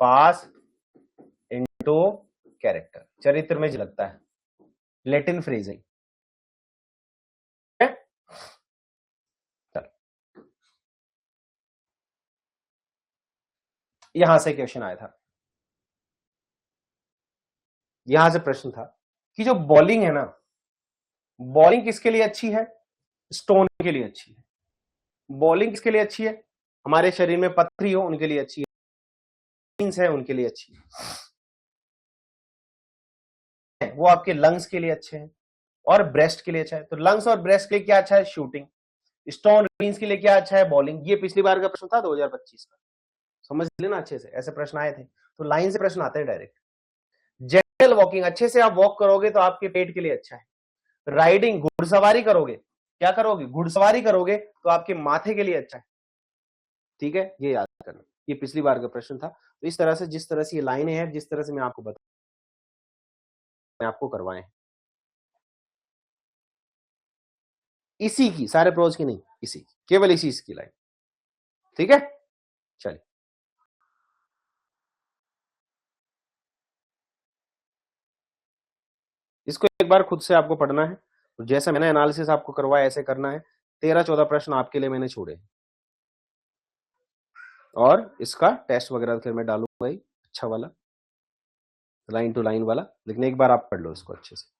Speaker 1: पास इनटू कैरेक्टर, चरित्र में झलकता है, लैटिन फ्रेजिंग। यहां से क्वेश्चन आया था, यहां से प्रश्न था कि जो बॉलिंग है ना, बॉलिंग किसके लिए अच्छी है? स्टोन के लिए अच्छी है। बॉलिंग किसके लिए अच्छी है? हमारे शरीर में पत्थरी हो उनके लिए अच्छी है, उनके लिए अच्छी है, वो आपके लंग्स के लिए अच्छे हैं, और ब्रेस्ट के लिए अच्छा है। तो लंग्स और ब्रेस्ट के लिए क्या अच्छा है? शूटिंग। स्टोन रीन्स के लिए क्या अच्छा है? बॉलिंग। ये पिछली बार का प्रश्न था 2025 का, समझ लेना अच्छे से, ऐसे प्रश्न आए थे। तो लाइन से प्रश्न आते हैं डायरेक्ट। जेंटल वॉकिंग, अच्छे से आप वॉक करोगे तो आपके पेट के लिए अच्छा है। राइडिंग, घुड़सवारी करोगे, क्या करोगे? घुड़सवारी करोगे तो आपके माथे के लिए अच्छा है। ठीक है, ये याद करना, ये पिछली बार का प्रश्न था। तो इस तरह से, जिस तरह से ये लाइनें हैं, जिस तरह से मैं आपको करवाए हैं, इसी की, सारे प्रोज की नहीं, इसी की, केवल इसी की लाइन। ठीक है, चलिए। इसको एक बार खुद से आपको पढ़ना है, तो जैसे मैंने एनालिसिस आपको करवाया ऐसे करना है। 13-14 प्रश्न आपके लिए मैंने छोड़े, और इसका टेस्ट वगैरह फिर मैं डालूंगा ही, अच्छा वाला, लाइन टू लाइन वाला। लेकिन एक बार आप पढ़ लो इसको अच्छे से।